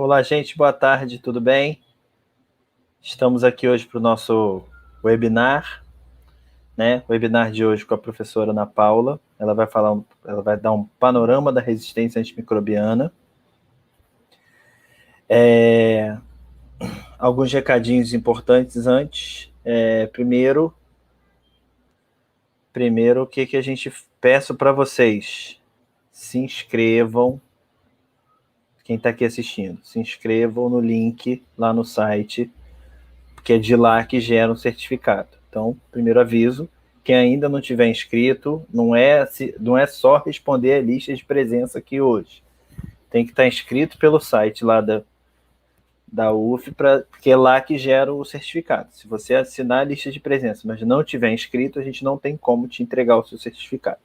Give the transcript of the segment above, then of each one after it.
Olá, gente, boa tarde, tudo bem? Estamos aqui hoje para o nosso webinar, né? O webinar de hoje com a professora Ana Paula. Ela vai dar um panorama da resistência antimicrobiana. Alguns recadinhos importantes antes. Primeiro, o que a gente peço para vocês? Se inscrevam. Quem está aqui assistindo, se inscrevam no link lá no site, porque é de lá que gera um certificado. Então, primeiro aviso, quem ainda não tiver inscrito, não é só responder a lista de presença aqui hoje. Tem que estar inscrito pelo site lá da UF, porque é lá que gera o certificado. Se você assinar a lista de presença, mas não tiver inscrito, a gente não tem como te entregar o seu certificado.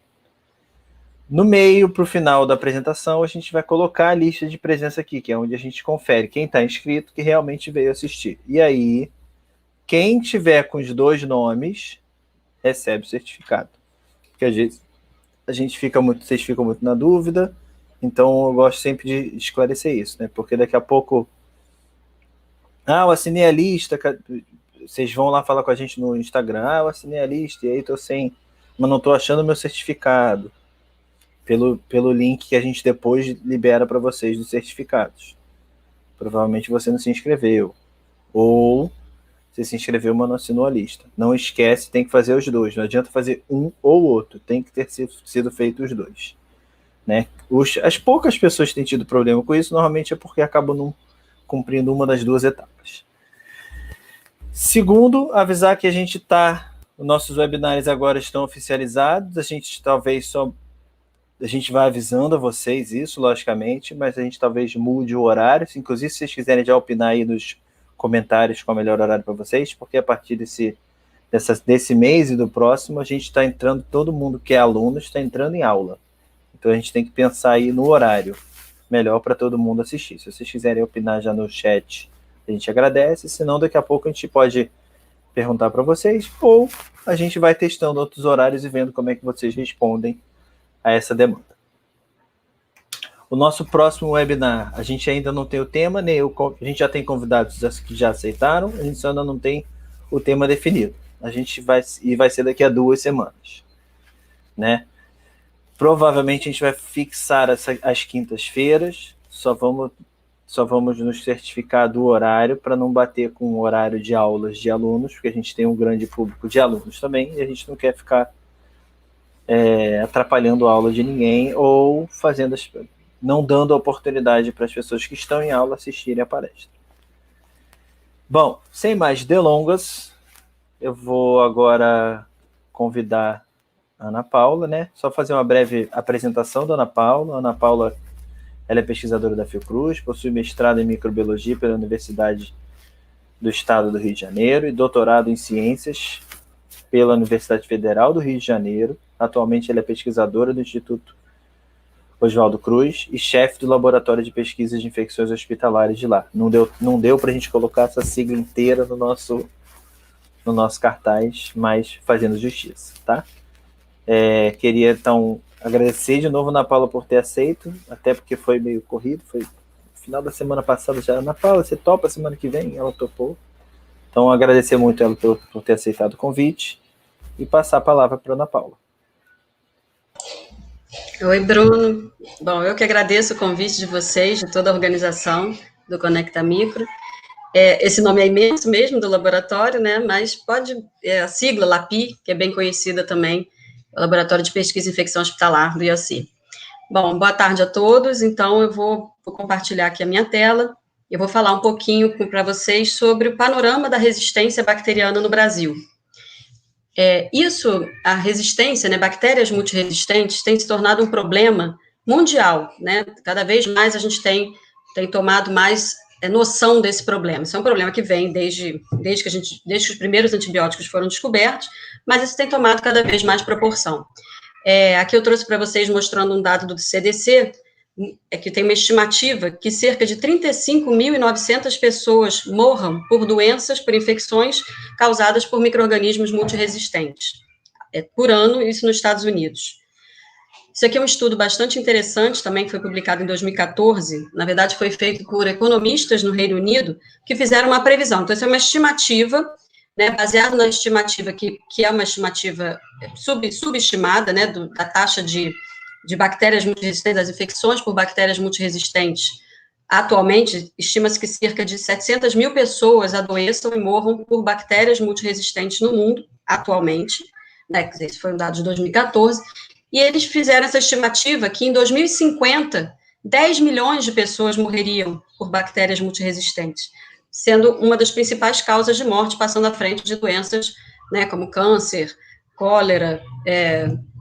No meio, para o final da apresentação, a gente vai colocar a lista de presença aqui, que é onde a gente confere quem está inscrito que realmente veio assistir. E aí, quem tiver com os 2 nomes, recebe o certificado. Porque às vezes vocês ficam muito na dúvida, então eu gosto sempre de esclarecer isso, né? Porque daqui a pouco, eu assinei a lista, vocês vão lá falar com a gente no Instagram, eu assinei a lista, e aí mas não estou achando meu certificado. Pelo link que a gente depois libera para vocês dos certificados. Provavelmente você não se inscreveu. Ou você se inscreveu, mas não assinou a lista. Não esquece, tem que fazer os 2. Não adianta fazer um ou outro. Tem que ter sido feito os 2. Né? As poucas pessoas que têm tido problema com isso, normalmente é porque acabam não cumprindo uma das 2 etapas. Segundo, avisar que os nossos webinários agora estão oficializados. A gente vai avisando a vocês isso, logicamente, mas a gente talvez mude o horário. Inclusive, se vocês quiserem já opinar aí nos comentários qual é o melhor horário para vocês, porque a partir desse mês e do próximo, a gente está entrando, todo mundo que é aluno está entrando em aula. Então, a gente tem que pensar aí no horário melhor para todo mundo assistir. Se vocês quiserem opinar já no chat, a gente agradece. Senão, daqui a pouco a gente pode perguntar para vocês, ou a gente vai testando outros horários e vendo como é que vocês respondem a essa demanda. O nosso próximo webinar, a gente ainda não tem o tema, a gente já tem convidados que já aceitaram, a gente só ainda não tem o tema definido. Vai ser daqui a 2 semanas, né? Provavelmente a gente vai fixar as quintas-feiras, só vamos nos certificar do horário para não bater com o horário de aulas de alunos, porque a gente tem um grande público de alunos também, e a gente não quer ficar atrapalhando a aula de ninguém ou não dando a oportunidade para as pessoas que estão em aula assistirem a palestra. Bom, sem mais delongas, eu vou agora convidar a Ana Paula, né? Só fazer uma breve apresentação da Ana Paula. A Ana Paula, ela é pesquisadora da Fiocruz, possui mestrado em microbiologia pela Universidade do Estado do Rio de Janeiro e doutorado em ciências pela Universidade Federal do Rio de Janeiro. Atualmente, ela é pesquisadora do Instituto Oswaldo Cruz e chefe do Laboratório de Pesquisas de Infecções Hospitalares de lá. Não deu para a gente colocar essa sigla inteira no nosso cartaz, mas fazendo justiça, tá? Queria, então, agradecer de novo a Ana Paula por ter aceito, até porque foi meio corrido, foi no final da semana passada já. Ana Paula, você topa semana que vem? Ela topou. Então, agradecer muito ela por ter aceitado o convite e passar a palavra para a Ana Paula. Oi, Bruno. Bom, eu que agradeço o convite de vocês, de toda a organização do Conecta Micro. Esse nome é imenso mesmo, do laboratório, né? Mas a sigla LAPI, que é bem conhecida também, Laboratório de Pesquisa e Infecção Hospitalar, do IOC. Bom, boa tarde a todos. Então, eu vou compartilhar aqui a minha tela. Eu vou falar um pouquinho para vocês sobre o panorama da resistência bacteriana no Brasil. A resistência, né, bactérias multiresistentes, tem se tornado um problema mundial, né? Cada vez mais a gente tem tomado mais noção desse problema. Isso é um problema que vem desde que os primeiros antibióticos foram descobertos, mas isso tem tomado cada vez mais proporção. Aqui eu trouxe para vocês mostrando um dado do CDC, que tem uma estimativa que cerca de 35.900 pessoas morram por doenças, por infecções causadas por micro-organismos multiresistentes, por ano, isso nos Estados Unidos. Isso aqui é um estudo bastante interessante também, que foi publicado em 2014. Na verdade, foi feito por economistas no Reino Unido, que fizeram uma previsão. Então, isso é uma estimativa, né, baseado na estimativa, que é uma estimativa subestimada, né, da taxa de bactérias multiresistentes, das infecções por bactérias multiresistentes. Atualmente, estima-se que cerca de 700 mil pessoas adoeçam e morram por bactérias multiresistentes no mundo, atualmente, né, esse foi um dado de 2014, e eles fizeram essa estimativa que em 2050, 10 milhões de pessoas morreriam por bactérias multiresistentes, sendo uma das principais causas de morte, passando à frente de doenças, né, como câncer, cólera,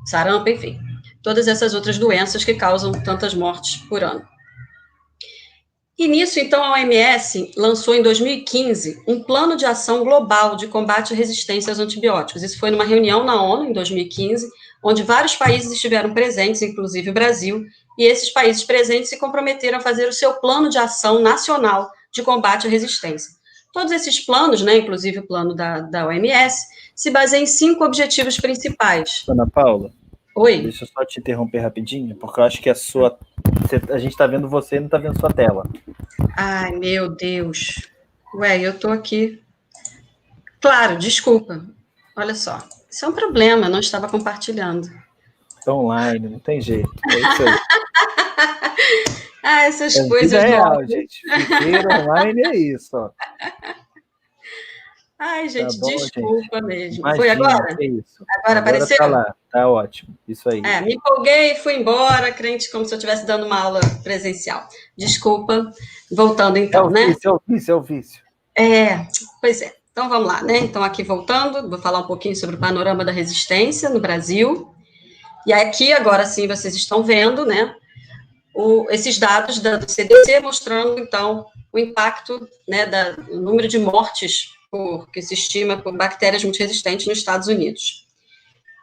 sarampo, enfim, todas essas outras doenças que causam tantas mortes por ano. E nisso, então, a OMS lançou em 2015 um plano de ação global de combate à resistência aos antibióticos. Isso foi numa reunião na ONU, em 2015, onde vários países estiveram presentes, inclusive o Brasil, e esses países presentes se comprometeram a fazer o seu plano de ação nacional de combate à resistência. Todos esses planos, né, inclusive o plano da OMS, se baseiam em 5 objetivos principais. Ana Paula? Oi? Deixa eu só te interromper rapidinho, porque eu acho que a gente está vendo você e não está vendo sua tela. Ai, meu Deus. Ué, eu tô aqui. Claro, desculpa. Olha só. Isso é um problema, eu não estava compartilhando. Está online, não tem jeito. É isso aí. Essas coisas vida real, gente. Viver online é isso, ó. Ai, gente, tá bom, desculpa gente. mesmo. Imagina, Foi agora? Que isso. Agora apareceu? Tá lá, tá ótimo. Isso aí. Me empolguei, fui embora, crente como se eu estivesse dando uma aula presencial. Desculpa. Voltando então, né? É o vício. Pois é. Então vamos lá, né? Então aqui voltando, vou falar um pouquinho sobre o panorama da resistência no Brasil. E aqui agora sim vocês estão vendo, né? Esses dados do CDC mostrando então o impacto, né, do número de mortes que se estima por bactérias multiresistentes nos Estados Unidos.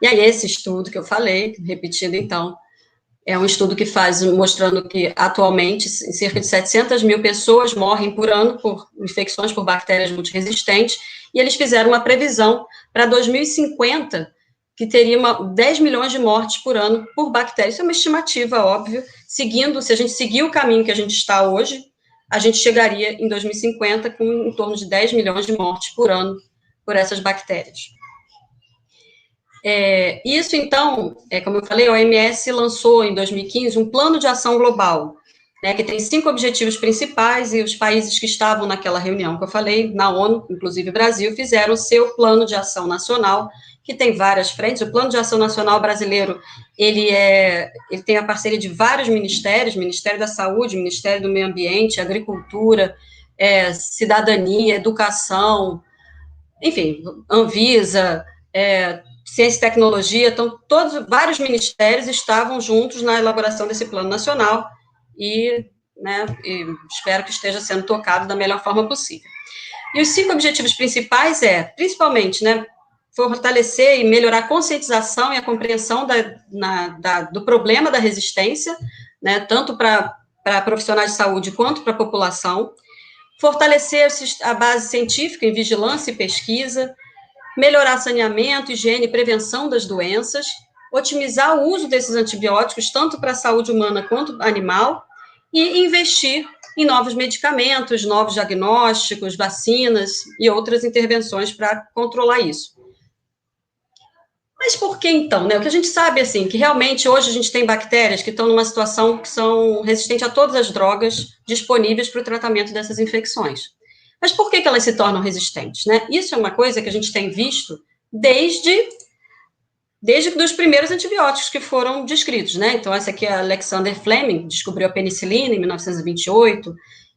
E aí esse estudo que eu falei, repetindo então, é um estudo que faz mostrando que atualmente cerca de 700 mil pessoas morrem por ano por infecções por bactérias multiresistentes, e eles fizeram uma previsão para 2050 que teria 10 milhões de mortes por ano por bactérias. Isso é uma estimativa, óbvio, se a gente seguir o caminho que a gente está hoje, a gente chegaria em 2050 com em torno de 10 milhões de mortes por ano por essas bactérias. Isso, então, como eu falei, a OMS lançou em 2015 um plano de ação global, né, que tem 5 objetivos principais, e os países que estavam naquela reunião que eu falei, na ONU, inclusive o Brasil, fizeram o seu plano de ação nacional, que tem várias frentes. O Plano de Ação Nacional Brasileiro, ele tem a parceria de vários ministérios, Ministério da Saúde, Ministério do Meio Ambiente, Agricultura, Cidadania, Educação, enfim, Anvisa, Ciência e Tecnologia. Então, vários ministérios estavam juntos na elaboração desse plano nacional e espero que esteja sendo tocado da melhor forma possível. E os 5 objetivos principais principalmente, né, fortalecer e melhorar a conscientização e a compreensão do problema da resistência, né, tanto para profissionais de saúde quanto para a população, fortalecer a base científica em vigilância e pesquisa, melhorar saneamento, higiene e prevenção das doenças, otimizar o uso desses antibióticos, tanto para a saúde humana quanto animal, e investir em novos medicamentos, novos diagnósticos, vacinas e outras intervenções para controlar isso. Mas por que então, né? O que a gente sabe, assim, que realmente hoje a gente tem bactérias que estão numa situação que são resistentes a todas as drogas disponíveis para o tratamento dessas infecções. Mas por que elas se tornam resistentes, né? Isso é uma coisa que a gente tem visto desde dos primeiros antibióticos que foram descritos, né? Então, essa aqui é a Alexander Fleming, descobriu a penicilina em 1928,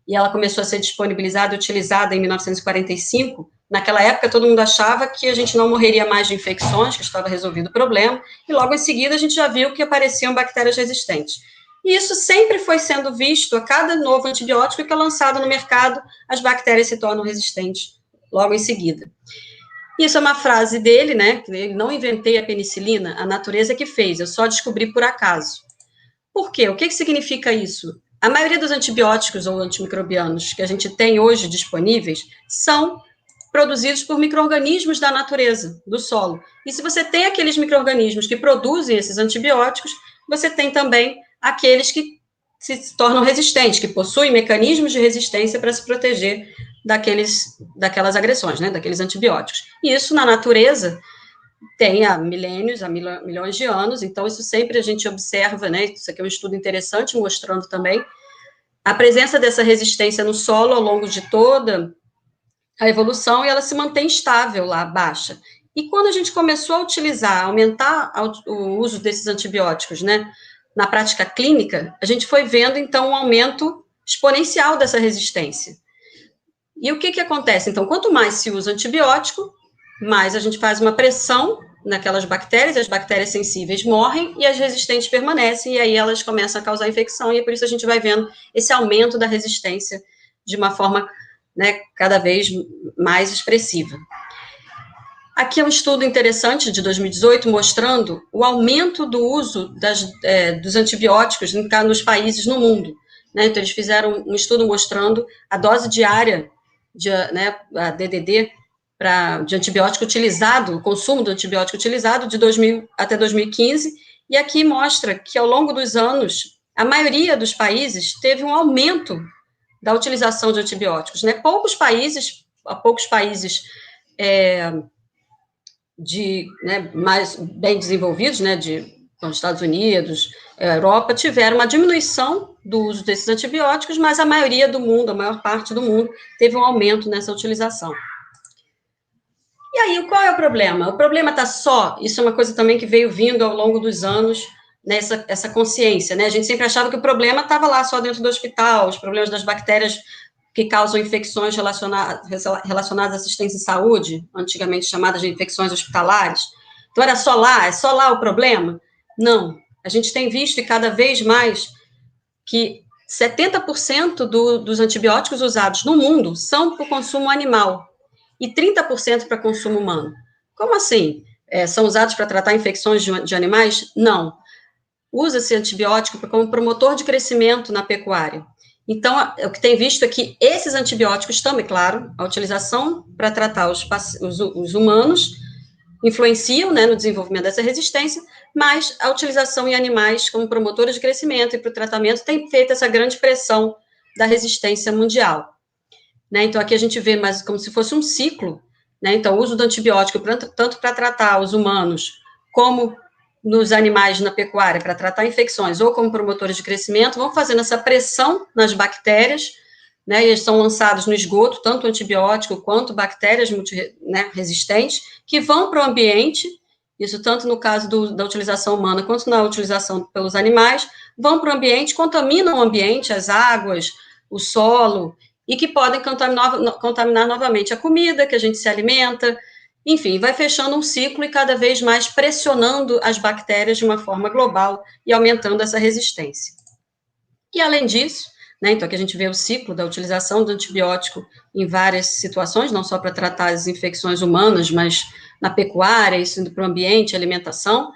e ela começou a ser disponibilizada e utilizada em 1945. Naquela época, todo mundo achava que a gente não morreria mais de infecções, que estava resolvido o problema, e logo em seguida a gente já viu que apareciam bactérias resistentes. E isso sempre foi sendo visto, a cada novo antibiótico que é lançado no mercado, as bactérias se tornam resistentes logo em seguida. Isso é uma frase dele, né? Ele não inventei a penicilina, a natureza que fez, eu só descobri por acaso. Por quê? O que significa isso? A maioria dos antibióticos ou antimicrobianos que a gente tem hoje disponíveis são produzidos por micro-organismos da natureza, do solo. E se você tem aqueles micro-organismos que produzem esses antibióticos, você tem também aqueles que se tornam resistentes, que possuem mecanismos de resistência para se proteger daquelas agressões, né, daqueles antibióticos. E isso, na natureza, tem há milênios, há milhões de anos, então isso sempre a gente observa, né, isso aqui é um estudo interessante, mostrando também a presença dessa resistência no solo ao longo de toda a evolução, e ela se mantém estável lá, baixa. E quando a gente começou a utilizar, aumentar o uso desses antibióticos, né, na prática clínica, a gente foi vendo, então, um aumento exponencial dessa resistência. E o que acontece? Então, quanto mais se usa antibiótico, mais a gente faz uma pressão naquelas bactérias, as bactérias sensíveis morrem e as resistentes permanecem, e aí elas começam a causar infecção, e é por isso a gente vai vendo esse aumento da resistência de uma forma, né, cada vez mais expressiva. Aqui é um estudo interessante de 2018 mostrando o aumento do uso dos antibióticos nos países no mundo. Né? Então, eles fizeram um estudo mostrando a dose diária a DDD, de antibiótico utilizado, o consumo do antibiótico utilizado de 2000 até 2015, e aqui mostra que, ao longo dos anos, a maioria dos países teve um aumento da utilização de antibióticos. Né? Poucos países mais bem desenvolvidos, né, como os Estados Unidos, a Europa, tiveram uma diminuição do uso desses antibióticos, mas a maioria do mundo, a maior parte do mundo, teve um aumento nessa utilização. E aí, qual é o problema? O problema está isso é uma coisa também que veio vindo ao longo dos anos, essa consciência, né? A gente sempre achava que o problema estava lá só dentro do hospital, os problemas das bactérias que causam infecções relacionadas à assistência em saúde, antigamente chamadas de infecções hospitalares. Então, era só lá? É só lá o problema? Não. A gente tem visto, e cada vez mais, que 70% dos antibióticos usados no mundo são para o consumo animal e 30% para consumo humano. Como assim? São usados para tratar infecções de animais? Não. Usa-se antibiótico como promotor de crescimento na pecuária. Então, o que tem visto é que esses antibióticos também, claro, a utilização para tratar os humanos influenciam, né, no desenvolvimento dessa resistência, mas a utilização em animais como promotores de crescimento e para o tratamento tem feito essa grande pressão da resistência mundial. Né? Então, aqui a gente vê mais como se fosse um ciclo, né? Então, o uso do antibiótico, tanto para tratar os humanos, como nos animais na pecuária, para tratar infecções, ou como promotores de crescimento, vão fazendo essa pressão nas bactérias, né? E eles são lançados no esgoto, tanto antibiótico quanto bactérias resistentes, que vão para o ambiente, isso tanto no caso da utilização humana, quanto na utilização pelos animais, vão para o ambiente, contaminam o ambiente, as águas, o solo, e que podem contaminar novamente a comida que a gente se alimenta, enfim, vai fechando um ciclo e cada vez mais pressionando as bactérias de uma forma global e aumentando essa resistência. E além disso, né, então aqui a gente vê o ciclo da utilização do antibiótico em várias situações, não só para tratar as infecções humanas, mas na pecuária, isso indo para o ambiente, alimentação.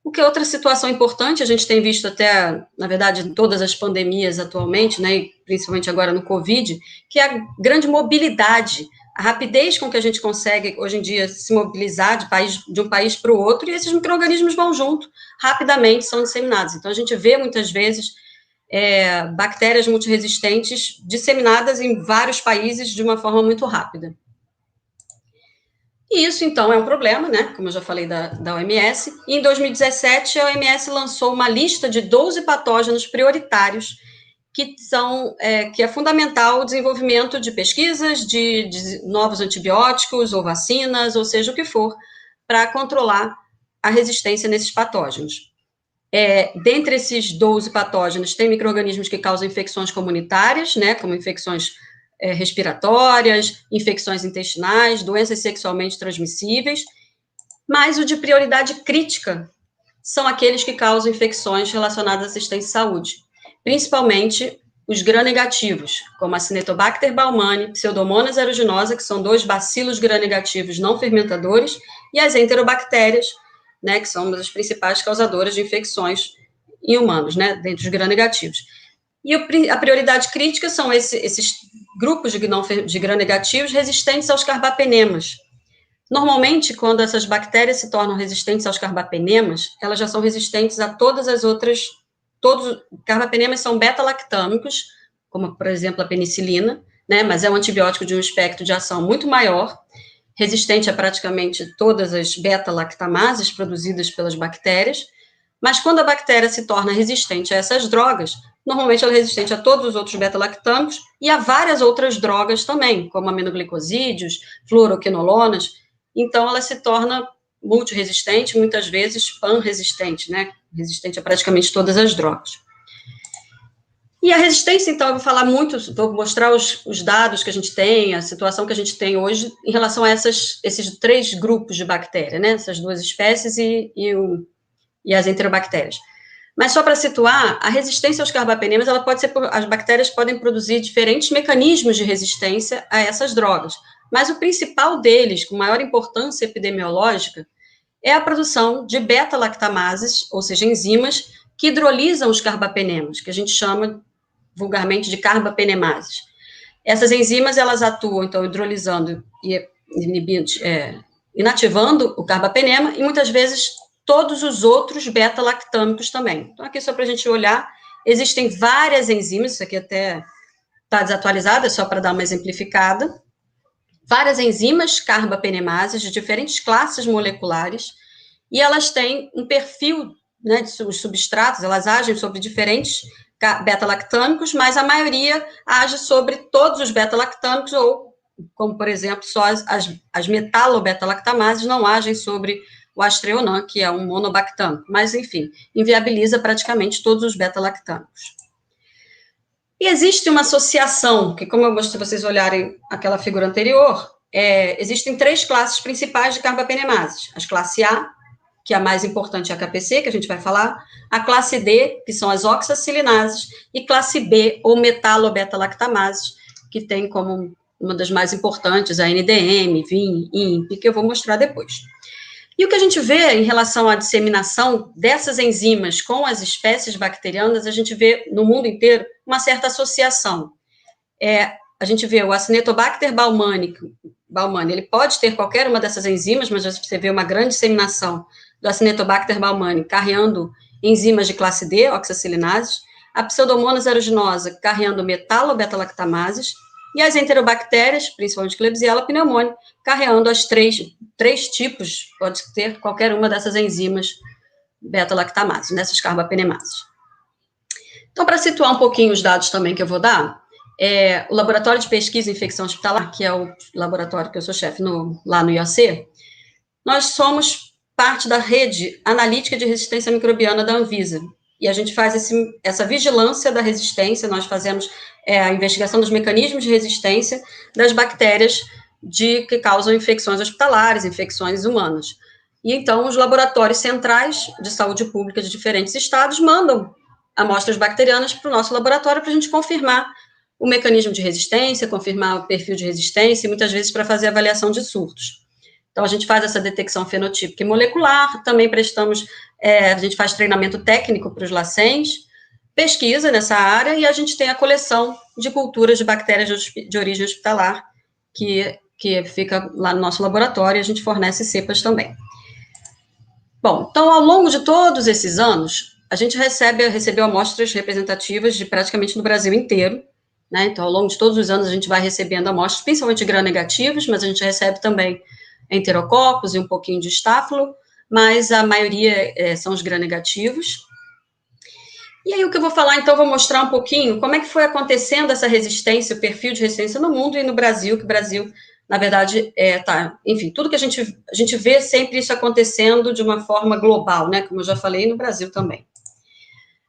O que é outra situação importante, a gente tem visto até, na verdade, em todas as pandemias atualmente, né, e principalmente agora no Covid, que é a grande mobilidade, a rapidez com que a gente consegue, hoje em dia, se mobilizar de um país para o outro, e esses micro-organismos vão junto, rapidamente são disseminados. Então, a gente vê, muitas vezes, bactérias multiresistentes disseminadas em vários países de uma forma muito rápida. E isso, então, é um problema, né? Como eu já falei da OMS. E em 2017, a OMS lançou uma lista de 12 patógenos prioritários que é fundamental o desenvolvimento de pesquisas de novos antibióticos ou vacinas, ou seja o que for, para controlar a resistência nesses patógenos. Dentre esses 12 patógenos, tem micro-organismos que causam infecções comunitárias, né? Como infecções respiratórias, infecções intestinais, doenças sexualmente transmissíveis, mas o de prioridade crítica são aqueles que causam infecções relacionadas à assistência à saúde, principalmente os gram-negativos, como a Cinetobacter baumannii, Pseudomonas aeruginosa, que são 2 bacilos gram-negativos não fermentadores, e as enterobactérias, né, que são uma das principais causadoras de infecções em humanos, né, dentre os gram-negativos. E a prioridade crítica são esses grupos de gram-negativos resistentes aos carbapenemas, Normalmente, quando essas bactérias se tornam resistentes aos carbapenemas, elas já são resistentes a todas as outras. Todos carbapenemas são beta-lactâmicos, como, por exemplo, a penicilina, né? Mas é um antibiótico de um espectro de ação muito maior, resistente a praticamente todas as beta-lactamases produzidas pelas bactérias. Mas quando a bactéria se torna resistente a essas drogas, normalmente ela é resistente a todos os outros beta-lactâmicos e a várias outras drogas também, como aminoglicosídeos, fluoroquinolonas. Então, ela se torna multiresistente, muitas vezes pan-resistente, né? Resistente a praticamente todas as drogas. E a resistência, então, eu vou falar muito, vou mostrar os dados que a gente tem, a situação que a gente tem hoje em relação a esses 3 grupos de bactéria, né? Essas 2 espécies e as enterobactérias. Mas só para situar, a resistência aos carbapenemas, ela pode ser, as bactérias podem produzir diferentes mecanismos de resistência a essas drogas, mas o principal deles, com maior importância epidemiológica, é a produção de beta-lactamases, ou seja, enzimas que hidrolisam os carbapenemas, que a gente chama vulgarmente de carbapenemases. Essas enzimas, elas atuam, então, hidrolisando e inibindo, inativando o carbapenema e muitas vezes todos os outros beta-lactâmicos também. Então, aqui só para a gente olhar, existem várias enzimas, isso aqui até está desatualizado, é só para dar uma exemplificada, várias enzimas carbapenemases de diferentes classes moleculares, e elas têm um perfil, né, de substratos, elas agem sobre diferentes beta-lactâmicos, mas a maioria age sobre todos os beta-lactâmicos, ou, como, por exemplo, só as metalo-beta-lactamases não agem sobre o Astreonam, que é um monobactâmico, mas, enfim, inviabiliza praticamente todos os beta-lactâmicos. E existe uma associação, que, como eu mostrei vocês olharem aquela figura anterior, existem 3 classes principais de carbapenemases. As classe A, que é a mais importante é a KPC, que a gente vai falar, a classe D, que são as oxacilinases, e classe B, ou metalo-beta-lactamases, que tem como uma das mais importantes a NDM, VIM, INP, que eu vou mostrar depois. E o que a gente vê em relação à disseminação dessas enzimas com as espécies bacterianas, a gente vê no mundo inteiro uma certa associação. A gente vê o Acinetobacter baumannii, ele pode ter qualquer uma dessas enzimas, mas você vê uma grande disseminação do Acinetobacter baumannii carreando enzimas de classe D, oxacilinases, a Pseudomonas aeruginosa carreando metalo-beta-lactamases, e as enterobactérias, principalmente Klebsiella pneumoniae, carreando as três tipos, pode ter qualquer uma dessas enzimas beta-lactamases, dessas carbapenemases. Então, para situar um pouquinho os dados também que eu vou dar, o Laboratório de Pesquisa em Infecção Hospitalar, que é o laboratório que eu sou chefe lá no IOC, nós somos parte da rede analítica de resistência microbiana da Anvisa, e a gente faz essa vigilância da resistência, nós fazemos a investigação dos mecanismos de resistência das bactérias que causam infecções hospitalares, infecções humanas. E então, os laboratórios centrais de saúde pública de diferentes estados mandam amostras bacterianas para o nosso laboratório para a gente confirmar o mecanismo de resistência, confirmar o perfil de resistência e muitas vezes para fazer avaliação de surtos. Então, a gente faz essa detecção fenotípica e molecular, também a gente faz treinamento técnico para os LACENs, pesquisa nessa área, e a gente tem a coleção de culturas de bactérias de origem hospitalar, que fica lá no nosso laboratório, e a gente fornece cepas também. Bom, então, ao longo de todos esses anos, a gente recebeu amostras representativas de praticamente no Brasil inteiro, né? Então, ao longo de todos os anos, a gente vai recebendo amostras, principalmente gram-negativas, mas a gente recebe também enterococos e um pouquinho de estáfilo, mas a maioria são os gram-negativos. E aí o que eu vou falar, então, vou mostrar um pouquinho como é que foi acontecendo essa resistência, o perfil de resistência no mundo e no Brasil, que o Brasil, na verdade, enfim, tudo que a gente vê sempre isso acontecendo de uma forma global, né, como eu já falei, no Brasil também.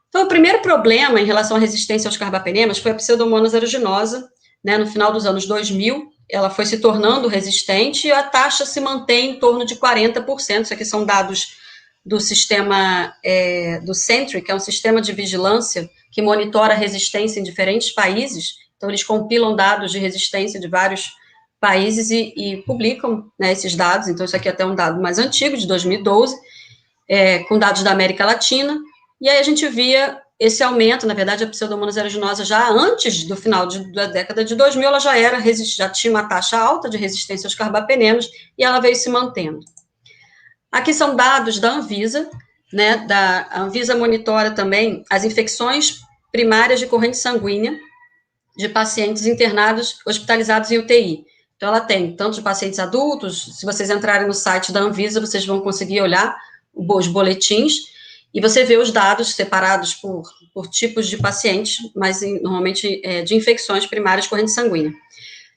Então, o primeiro problema em relação à resistência aos carbapenemas foi a Pseudomonas aeruginosa, né, no final dos anos 2000, ela foi se tornando resistente e a taxa se mantém em torno de 40%. Isso aqui são dados do sistema do Centric, que é um sistema de vigilância que monitora a resistência em diferentes países. Então, eles compilam dados de resistência de vários países e publicam, né, esses dados. Então, isso aqui é até um dado mais antigo, de 2012, com dados da América Latina. E aí a gente via esse aumento, na verdade, a Pseudomonas aeruginosa, já antes do final da década de 2000, ela já tinha uma taxa alta de resistência aos carbapenemas, e ela veio se mantendo. Aqui são dados da Anvisa, né, a Anvisa monitora também as infecções primárias de corrente sanguínea de pacientes internados, hospitalizados em UTI. Então, ela tem tanto de pacientes adultos, se vocês entrarem no site da Anvisa, vocês vão conseguir olhar os boletins, e você vê os dados separados por tipos de pacientes, mas normalmente de infecções primárias de corrente sanguínea.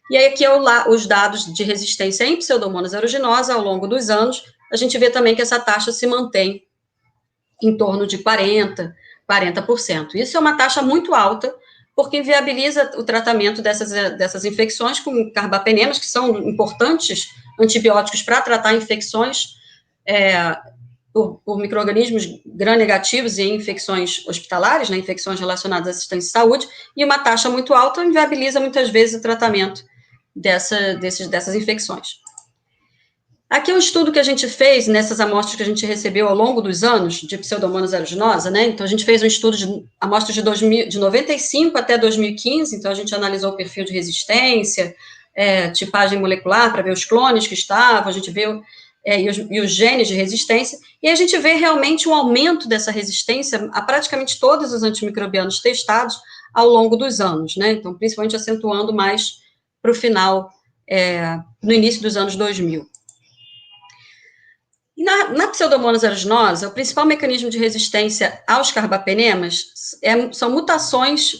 E aí aqui os dados de resistência em Pseudomonas aeruginosa ao longo dos anos, a gente vê também que essa taxa se mantém em torno de 40%. Isso é uma taxa muito alta, porque inviabiliza o tratamento dessas infecções com carbapenemas, que são importantes antibióticos para tratar infecções por micro-organismos gram-negativos e infecções hospitalares, né, infecções relacionadas à assistência de saúde, e uma taxa muito alta inviabiliza muitas vezes o tratamento dessas infecções. Aqui é um estudo que a gente fez nessas amostras que a gente recebeu ao longo dos anos de Pseudomonas aeruginosa, né? Então, a gente fez um estudo de amostras de 95 até 2015, então a gente analisou o perfil de resistência, tipagem molecular, para ver os clones que estavam, a gente viu e os genes de resistência, e a gente vê realmente um aumento dessa resistência a praticamente todos os antimicrobianos testados ao longo dos anos, né? Então, principalmente acentuando mais para o final, no início dos anos 2000. Na Pseudomonas aeruginosa, o principal mecanismo de resistência aos carbapenemas são mutações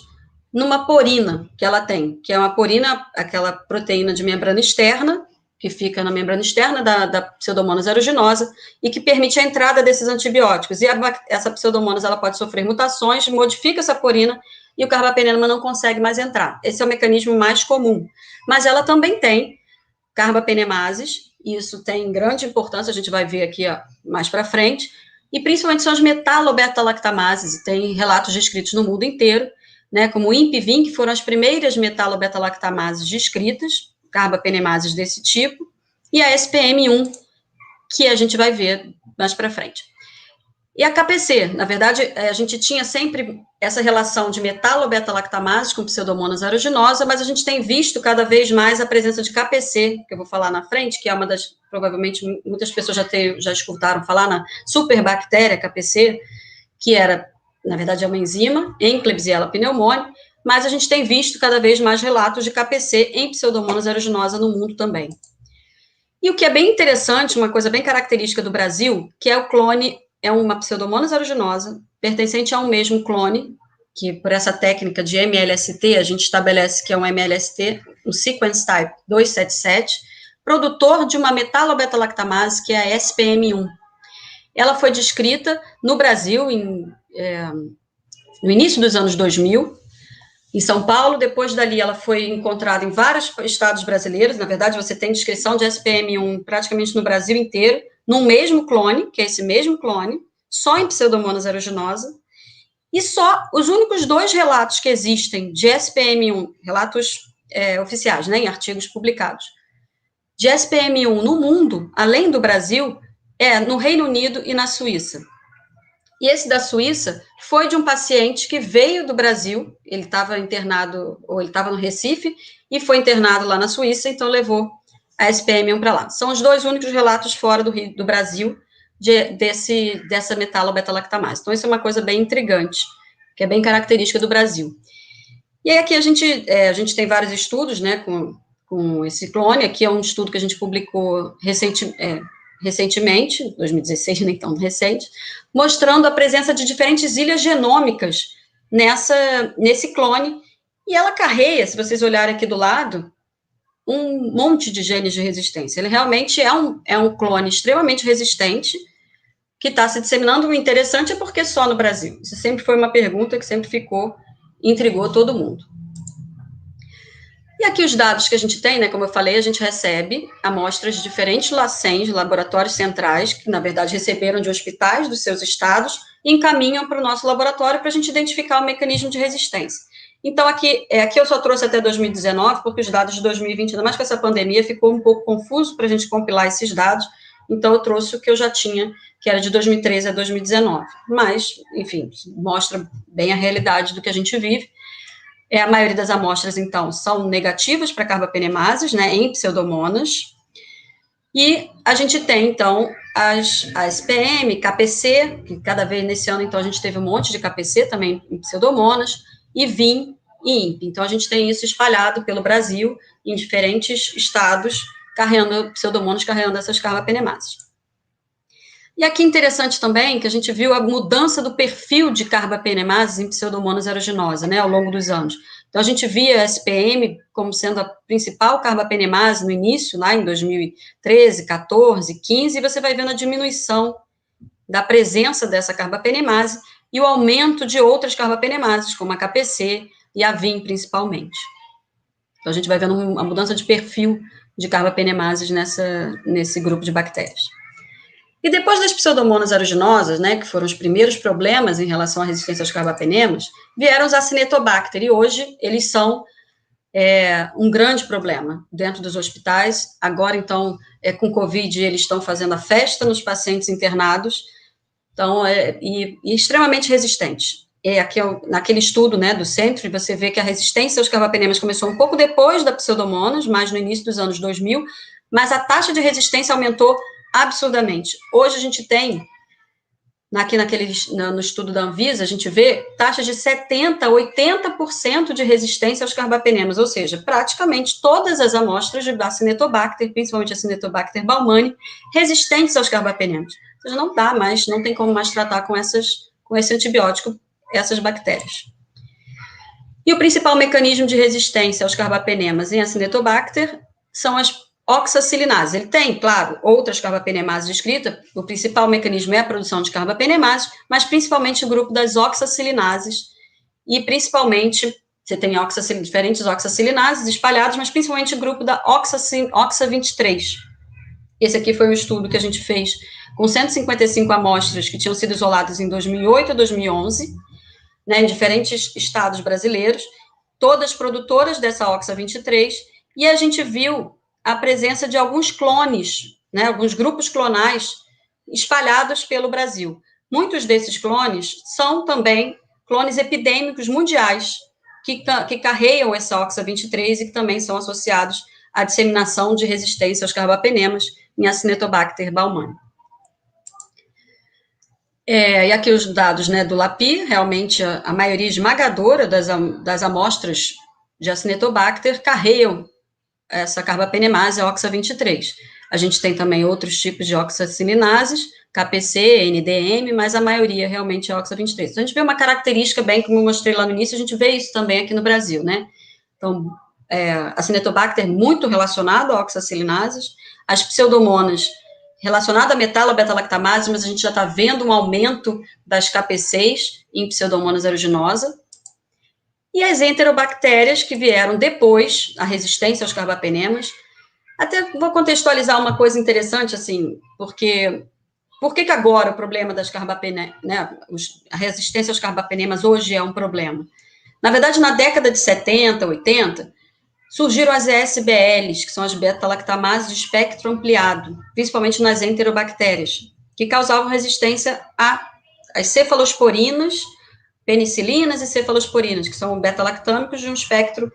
numa porina que ela tem, que é uma porina, aquela proteína de membrana externa, que fica na membrana externa da Pseudomonas aeruginosa e que permite a entrada desses antibióticos. E essa Pseudomonas ela pode sofrer mutações, modifica essa porina e o carbapenema não consegue mais entrar. Esse é o mecanismo mais comum. Mas ela também tem carbapenemases, e isso tem grande importância, a gente vai ver aqui mais para frente, e principalmente são as metalobeta-lactamases, tem relatos descritos no mundo inteiro, né, como o IMPVIN, que foram as primeiras metalobeta-lactamases descritas, carbapenemases desse tipo, e a SPM1, que a gente vai ver mais para frente. E a KPC, na verdade, a gente tinha sempre essa relação de metalobeta-lactamases com Pseudomonas aeruginosa, mas a gente tem visto cada vez mais a presença de KPC, que eu vou falar na frente, que é uma das, provavelmente, muitas pessoas já escutaram falar na superbactéria KPC, que era, na verdade, é uma enzima em Klebsiella pneumoniae, mas a gente tem visto cada vez mais relatos de KPC em Pseudomonas aeruginosa no mundo também. E o que é bem interessante, uma coisa bem característica do Brasil, que é o clone, é uma Pseudomonas aeruginosa, pertencente a um mesmo clone, que por essa técnica de MLST, a gente estabelece que é um MLST, um sequence type 277, produtor de uma metalobeta-lactamase, que é a SPM1. Ela foi descrita no Brasil no início dos anos 2000, em São Paulo. Depois dali ela foi encontrada em vários estados brasileiros. Na verdade, você tem descrição de SPM1 praticamente no Brasil inteiro, num mesmo clone, que é esse mesmo clone, só em Pseudomonas aeruginosa, e só os únicos 2 relatos que existem de SPM1, relatos oficiais, né, em artigos publicados, de SPM1 no mundo, além do Brasil, no Reino Unido e na Suíça. E esse da Suíça foi de um paciente que veio do Brasil, ele estava internado, ou ele estava no Recife, e foi internado lá na Suíça, então levou a SPM1 para lá. São os 2 únicos relatos fora do Brasil dessa metalobeta-lactamase. Então, isso é uma coisa bem intrigante, que é bem característica do Brasil. E aí aqui a gente tem vários estudos, né, com esse clone. Aqui é um estudo que a gente publicou recentemente, 2016, nem tão recente, mostrando a presença de diferentes ilhas genômicas nesse clone, e ela carrega, se vocês olharem aqui do lado, um monte de genes de resistência. Ele realmente é um clone extremamente resistente, que está se disseminando. O interessante é porque só no Brasil. Isso sempre foi uma pergunta que sempre intrigou todo mundo. E aqui os dados que a gente tem, né, como eu falei, a gente recebe amostras de diferentes LACENs, laboratórios centrais, que na verdade receberam de hospitais dos seus estados, e encaminham para o nosso laboratório para a gente identificar o mecanismo de resistência. Então, aqui eu só trouxe até 2019, porque os dados de 2020, ainda mais com essa pandemia, ficou um pouco confuso para a gente compilar esses dados, então eu trouxe o que eu já tinha que era de 2013 a 2019. Mas, enfim, mostra bem a realidade do que a gente vive. A maioria das amostras, então, são negativas para carbapenimases, né, em pseudomonas. E a gente tem, então, a SPM, KPC, que cada vez nesse ano, então, a gente teve um monte de KPC também em pseudomonas, e VIM e INP. Então, a gente tem isso espalhado pelo Brasil, em diferentes estados, pseudomonas carregando essas carbapenimases. E aqui interessante também que a gente viu a mudança do perfil de carbapenimases em pseudomonas aeruginosa, né, ao longo dos anos. Então, a gente via a SPM como sendo a principal carbapenemase no início, lá em 2013, 14, 15, e você vai vendo a diminuição da presença dessa carbapenemase e o aumento de outras carbapenemases, como a KPC e a VIM, principalmente. Então, a gente vai vendo uma mudança de perfil de carbapenemases nesse grupo de bactérias. E depois das pseudomonas aeruginosas, né, que foram os primeiros problemas em relação à resistência aos carbapenemas, vieram os Acinetobacter, e hoje eles são um grande problema dentro dos hospitais. Agora, então, com Covid, eles estão fazendo a festa nos pacientes internados, então, e extremamente resistentes. Naquele estudo, né, do Centro, você vê que a resistência aos carbapenemas começou um pouco depois da pseudomonas, mais no início dos anos 2000, mas a taxa de resistência aumentou absurdamente. Hoje a gente tem, no estudo da Anvisa, a gente vê taxas de 70%, 80% de resistência aos carbapenemas, ou seja, praticamente todas as amostras de Acinetobacter, principalmente Acinetobacter baumannii, resistentes aos carbapenemas. Ou seja, não tem como mais tratar com esse antibiótico essas bactérias. E o principal mecanismo de resistência aos carbapenemas em Acinetobacter são as oxacilinases. Ele tem, claro, outras carbapenemases descritas, o principal mecanismo é a produção de carbapenemases, mas principalmente o grupo das oxacilinases, e principalmente, você tem diferentes oxacilinases espalhadas, mas principalmente o grupo da OXA23. Esse aqui foi um estudo que a gente fez com 155 amostras que tinham sido isoladas em 2008 a 2011, né, em diferentes estados brasileiros, todas produtoras dessa OXA23, e a gente viu a presença de alguns clones, né, alguns grupos clonais espalhados pelo Brasil. Muitos desses clones são também clones epidêmicos mundiais que carregam essa OXA23 e que também são associados à disseminação de resistência aos carbapenemas em Acinetobacter baumannii. E aqui os dados, né, do LAPI, realmente a maioria esmagadora das amostras de Acinetobacter carregam essa carbapenemase, a OXA23. A gente tem também outros tipos de oxacilinases, KPC, NDM, mas a maioria realmente é OXA23. Então, a gente vê uma característica, bem como eu mostrei lá no início, a gente vê isso também aqui no Brasil, né? Então, Acinetobacter muito relacionado a oxacilinases, as pseudomonas relacionadas a metalobeta-lactamase, mas a gente já está vendo um aumento das KPCs em pseudomonas aeruginosa, e as enterobactérias que vieram depois, a resistência aos carbapenemas. Até vou contextualizar uma coisa interessante, assim, porque por que agora o problema das carbapenemas, né, a resistência aos carbapenemas hoje é um problema? Na verdade, na década de 70, 80, surgiram as ESBLs, que são as beta-lactamases de espectro ampliado, principalmente nas enterobactérias, que causavam resistência às cefalosporinas, penicilinas e cefalosporinas, que são beta-lactâmicos de um espectro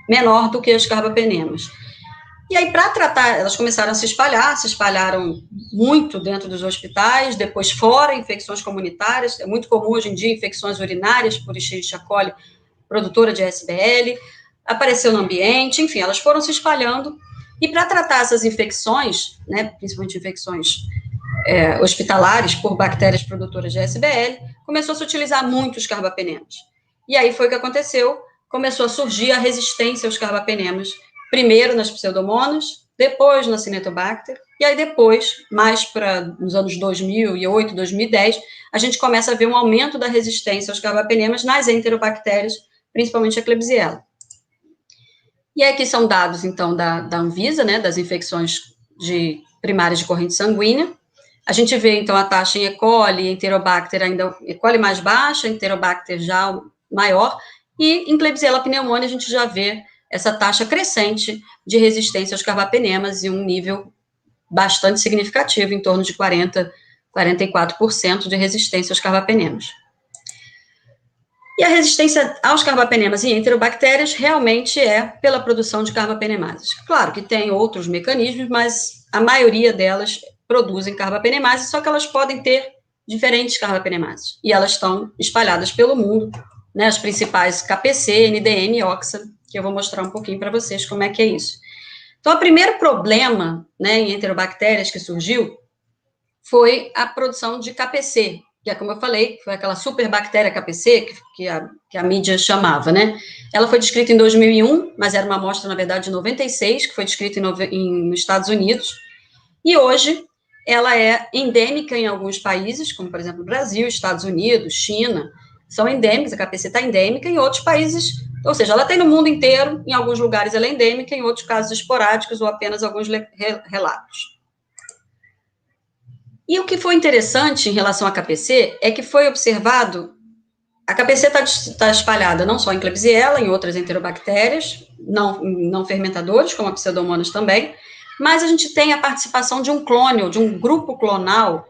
menor do que as carbapenemas. E aí, para tratar, elas começaram a se espalharam muito dentro dos hospitais, depois fora, infecções comunitárias, é muito comum hoje em dia infecções urinárias por Escherichia coli, produtora de SBL, apareceu no ambiente, enfim, elas foram se espalhando, e para tratar essas infecções, né, principalmente infecções hospitalares por bactérias produtoras de SBL, começou a se utilizar muito os carbapenemas. E aí foi o que aconteceu, começou a surgir a resistência aos carbapenemas, primeiro nas pseudomonas, depois na Acinetobacter, e aí depois, mais para nos anos 2008, 2010, a gente começa a ver um aumento da resistência aos carbapenemas nas enterobactérias, principalmente a Klebsiella. E aqui são dados, então, da Anvisa, né, das infecções primárias de corrente sanguínea. A gente vê, então, a taxa em E. coli, Enterobacter ainda, E. coli mais baixa, Enterobacter já maior, e em Klebsiella pneumoniae a gente já vê essa taxa crescente de resistência aos carbapenemas e um nível bastante significativo, em torno de 40%, 44% de resistência aos carbapenemas. E a resistência aos carbapenemas e enterobactérias realmente é pela produção de carbapenemases. Claro que tem outros mecanismos, mas a maioria delas produzem carbapenemases, só que elas podem ter diferentes carbapenemases. E elas estão espalhadas pelo mundo, né, as principais KPC, NDM e OXA, que eu vou mostrar um pouquinho para vocês como é que é isso. Então, o primeiro problema, né, em enterobactérias que surgiu foi a produção de KPC, que é, como eu falei, foi aquela superbactéria KPC, que a mídia chamava, né? Ela foi descrita em 2001, mas era uma amostra, na verdade, de 96, que foi descrita nos Estados Unidos, e hoje ela é endêmica em alguns países, como, por exemplo, Brasil, Estados Unidos, China, são endêmicas, a KPC está endêmica, em outros países, ou seja, ela tem no mundo inteiro, em alguns lugares ela é endêmica, em outros casos esporádicos ou apenas alguns relatos. E o que foi interessante em relação à KPC é que foi observado, a KPC está espalhada não só em Klebsiella, em outras enterobactérias, não fermentadores, como a Pseudomonas também, mas a gente tem a participação de um clone, ou de um grupo clonal,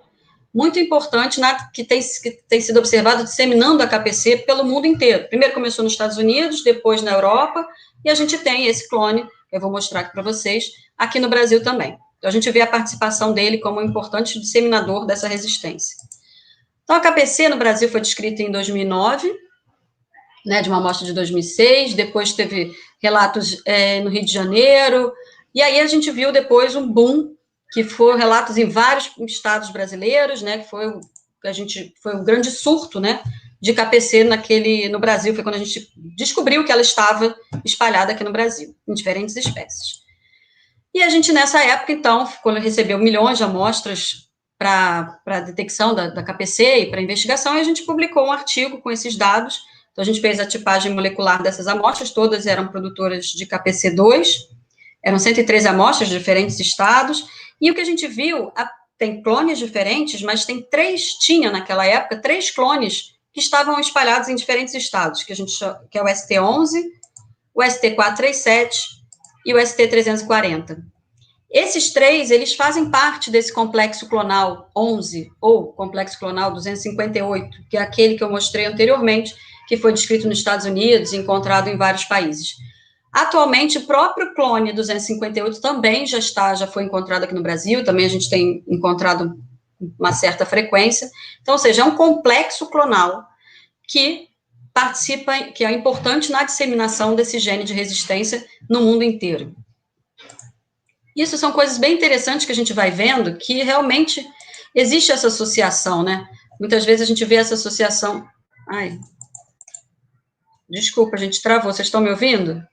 muito importante, que tem sido observado disseminando a KPC pelo mundo inteiro. Primeiro começou nos Estados Unidos, depois na Europa, e a gente tem esse clone, eu vou mostrar aqui para vocês, aqui no Brasil também. Então, a gente vê a participação dele como um importante disseminador dessa resistência. Então, a KPC no Brasil foi descrita em 2009, né, de uma amostra de 2006, depois teve relatos no Rio de Janeiro, e aí a gente viu depois um boom, que foram relatos em vários estados brasileiros, né, que foi um grande surto, né, de KPC no Brasil, foi quando a gente descobriu que ela estava espalhada aqui no Brasil, em diferentes espécies. E a gente, nessa época, então, quando recebeu milhões de amostras para a detecção da KPC e para investigação, e a gente publicou um artigo com esses dados. Então, a gente fez a tipagem molecular dessas amostras, todas eram produtoras de KPC2, eram 113 amostras de diferentes estados, e o que a gente viu, tem clones diferentes, mas tinha naquela época 3 clones que estavam espalhados em diferentes estados, que é o ST11, o ST437 e o ST340. Esses 3, eles fazem parte desse complexo clonal 11, ou complexo clonal 258, que é aquele que eu mostrei anteriormente, que foi descrito nos Estados Unidos e encontrado em vários países. Atualmente, o próprio clone 258 também já foi encontrado aqui no Brasil, também a gente tem encontrado uma certa frequência. Então, ou seja, é um complexo clonal que que é importante na disseminação desse gene de resistência no mundo inteiro. Isso são coisas bem interessantes que a gente vai vendo, que realmente existe essa associação, né? Muitas vezes a gente vê essa associação... Ai, desculpa, a gente travou, vocês estão me ouvindo?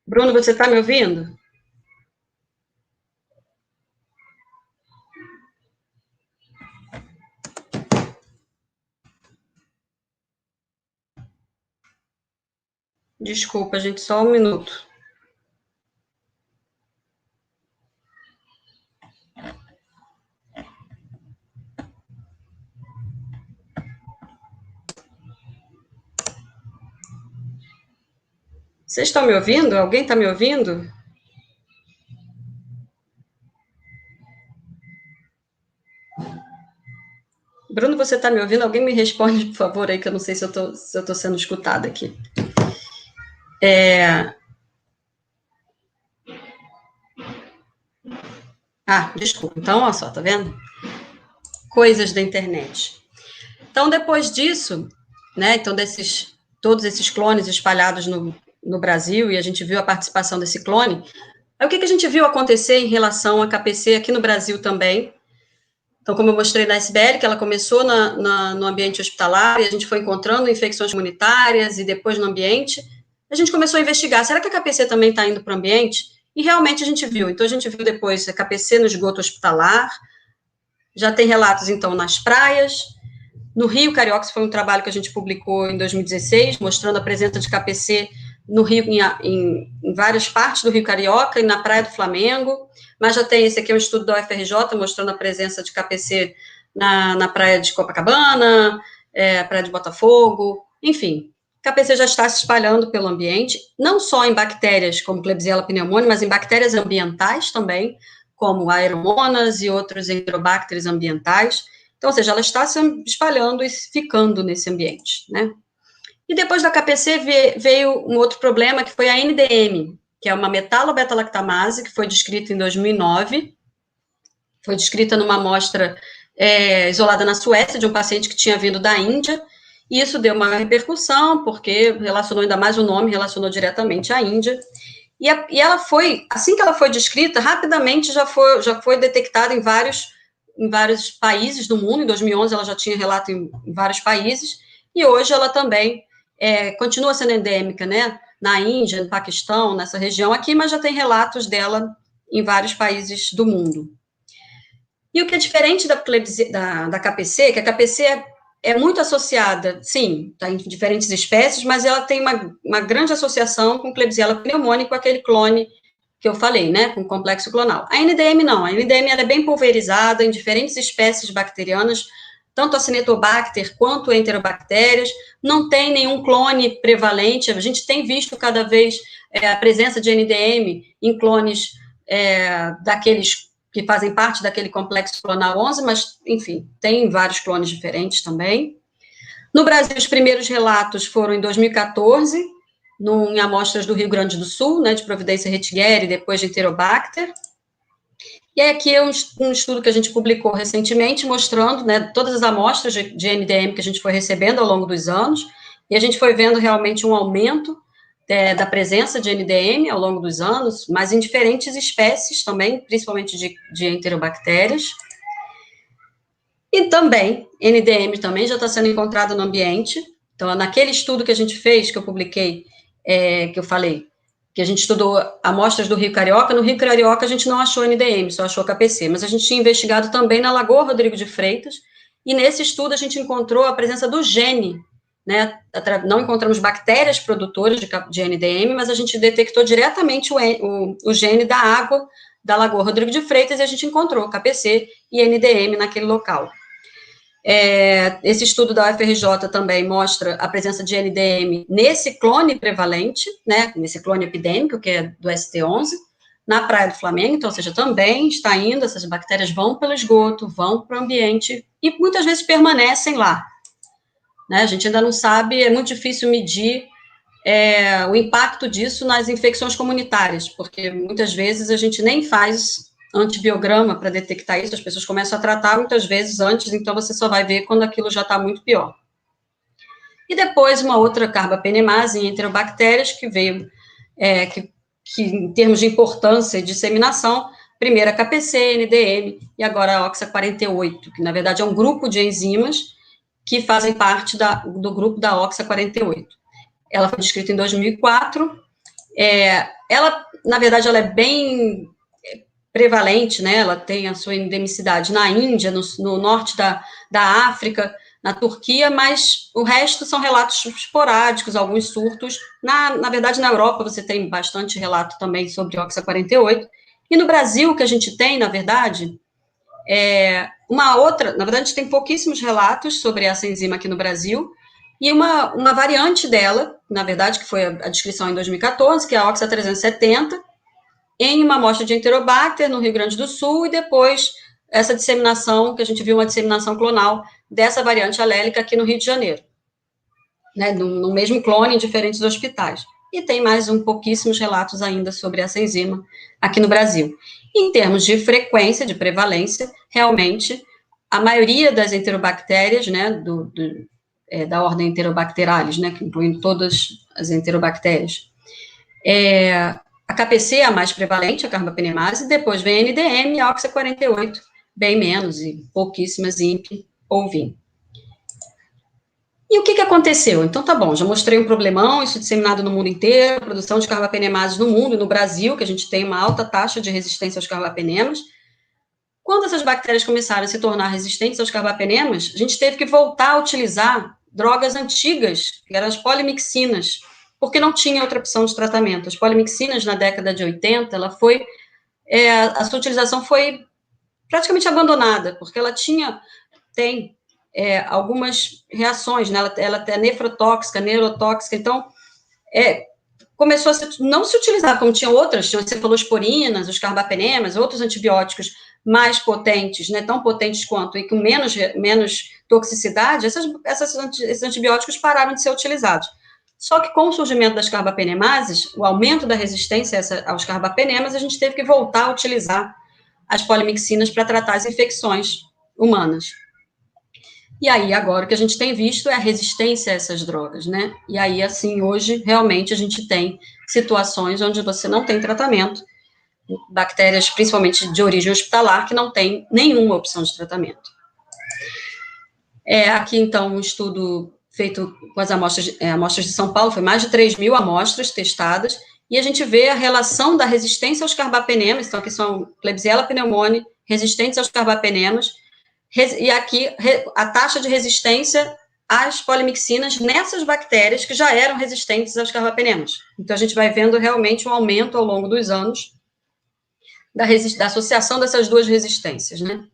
Bruno, você está me ouvindo? Desculpa, gente, só um minuto. Vocês estão me ouvindo? Alguém está me ouvindo? Bruno, você está me ouvindo? Alguém me responde, por favor, aí, que eu não sei se eu estou sendo escutada aqui. Desculpa. Então, olha só, tá vendo? Coisas da internet. Então, depois disso, né, então todos esses clones espalhados no Brasil, e a gente viu a participação desse clone, o que a gente viu acontecer em relação à KPC aqui no Brasil também. Então, como eu mostrei na SBL, que ela começou no ambiente hospitalar, e a gente foi encontrando infecções comunitárias, e depois no ambiente, a gente começou a investigar, será que a KPC também está indo para o ambiente? E realmente a gente viu. Então, a gente viu depois a KPC no esgoto hospitalar, já tem relatos, então, nas praias. No Rio Carioca, foi um trabalho que a gente publicou em 2016, mostrando a presença de KPC no Rio, em várias partes do Rio Carioca e na Praia do Flamengo, mas já tem esse aqui, é um estudo da UFRJ, mostrando a presença de KPC na Praia de Copacabana, Praia de Botafogo, Enfim, KPC já está se espalhando pelo ambiente, não só em bactérias como Klebsiella pneumoniae, mas em bactérias ambientais também, como Aeromonas e outros Enterobacteres ambientais. Então, ou seja, ela está se espalhando e ficando nesse ambiente, né? E depois da KPC veio um outro problema, que foi a NDM, que é uma metalobeta-lactamase, que foi descrita em 2009, foi descrita numa amostra isolada na Suécia, de um paciente que tinha vindo da Índia, e isso deu uma repercussão, porque relacionou ainda mais o nome, relacionou diretamente à Índia, e ela foi, assim que ela foi descrita, rapidamente já foi detectada em vários países do mundo. Em 2011 ela já tinha relato em vários países, e hoje ela também continua sendo endêmica, né, na Índia, no Paquistão, nessa região aqui, mas já tem relatos dela em vários países do mundo. E o que é diferente da KPC, que a KPC é muito associada, sim, está em diferentes espécies, mas ela tem uma grande associação com Klebsiella pneumoniae, com aquele clone que eu falei, né, com complexo clonal. A NDM não, a NDM ela é bem pulverizada em diferentes espécies bacterianas, tanto a Acinetobacter quanto Enterobacterias, não tem nenhum clone prevalente, a gente tem visto cada vez a presença de NDM em clones daqueles que fazem parte daquele complexo clonal 11, mas, enfim, tem vários clones diferentes também. No Brasil, os primeiros relatos foram em 2014, em amostras do Rio Grande do Sul, né, de Providência Retigueri, depois de Enterobacter. E aqui é um estudo que a gente publicou recentemente, mostrando, né, todas as amostras de NDM que a gente foi recebendo ao longo dos anos, e a gente foi vendo realmente um aumento da presença de NDM ao longo dos anos, mas em diferentes espécies também, principalmente de enterobactérias. E também, NDM também já está sendo encontrado no ambiente. Então, naquele estudo que a gente fez, que eu publiquei, que eu falei, que a gente estudou amostras do Rio Carioca, no Rio Carioca a gente não achou NDM, só achou KPC, mas a gente tinha investigado também na Lagoa Rodrigo de Freitas, e nesse estudo a gente encontrou a presença do gene, né? Não encontramos bactérias produtoras de NDM, mas a gente detectou diretamente o gene da água da Lagoa Rodrigo de Freitas, e a gente encontrou KPC e NDM naquele local. Esse estudo da UFRJ também mostra a presença de NDM nesse clone prevalente, né, nesse clone epidêmico, que é do ST11, na Praia do Flamengo, então, ou seja, também está indo, essas bactérias vão pelo esgoto, vão para o ambiente, e muitas vezes permanecem lá. Né, a gente ainda não sabe, é muito difícil medir o impacto disso nas infecções comunitárias, porque muitas vezes a gente nem faz antibiograma para detectar isso, as pessoas começam a tratar muitas vezes antes, então você só vai ver quando aquilo já está muito pior. E depois uma outra carbapenemase em enterobactérias que veio, que em termos de importância e disseminação, primeiro a KPC, NDM e agora a OXA48, que na verdade é um grupo de enzimas que fazem parte do grupo da OXA48. Ela foi descrita em 2004, ela, na verdade, ela é bem prevalente, né? Ela tem a sua endemicidade na Índia, no norte da África, na Turquia, mas o resto são relatos esporádicos, alguns surtos. Na verdade, na Europa você tem bastante relato também sobre OXA48, e no Brasil, o que a gente tem, na verdade, na verdade, a gente tem pouquíssimos relatos sobre essa enzima aqui no Brasil, e uma variante dela, na verdade, que foi a descrição em 2014, que é a OXA370, em uma amostra de Enterobacter no Rio Grande do Sul, e depois essa disseminação, que a gente viu uma disseminação clonal dessa variante alélica aqui no Rio de Janeiro, né, no mesmo clone em diferentes hospitais. E tem mais pouquíssimos relatos ainda sobre essa enzima aqui no Brasil. Em termos de frequência, de prevalência, realmente, a maioria das enterobactérias, né, da ordem Enterobacterales, né, que inclui todas as enterobactérias, a KPC é a mais prevalente, a carbapenemase, depois vem a NDM e a OXA48, bem menos, e pouquíssimas INP ou VIM. E o que aconteceu? Então, tá bom, já mostrei um problemão, isso disseminado no mundo inteiro, produção de carbapenemases no mundo e no Brasil, que a gente tem uma alta taxa de resistência aos carbapenemas. Quando essas bactérias começaram a se tornar resistentes aos carbapenemas, a gente teve que voltar a utilizar drogas antigas, que eram as polimixinas, porque não tinha outra opção de tratamento. As polimixinas, na década de 80, a sua utilização foi praticamente abandonada, porque ela tem algumas reações, né? Ela é nefrotóxica, neurotóxica, então começou a não se utilizar, como tinham outras, tinham as cefalosporinas, os carbapenemas, outros antibióticos mais potentes, né, tão potentes quanto, e com menos toxicidade, esses antibióticos pararam de ser utilizados. Só que com o surgimento das carbapenemases, o aumento da resistência aos carbapenemas, a gente teve que voltar a utilizar as polimixinas para tratar as infecções humanas. E aí, agora, o que a gente tem visto é a resistência a essas drogas, né? E aí, assim, hoje, realmente, a gente tem situações onde você não tem tratamento, bactérias, principalmente de origem hospitalar, que não tem nenhuma opção de tratamento. Aqui, então, um estudo feito com as amostras de São Paulo, foi mais de 3.000 amostras testadas, e a gente vê a relação da resistência aos carbapenemas, então aqui são Klebsiella pneumoniae, resistentes aos carbapenemas, e aqui a taxa de resistência às polimixinas nessas bactérias que já eram resistentes aos carbapenemas. Então, a gente vai vendo realmente um aumento ao longo dos anos da associação dessas duas resistências, né?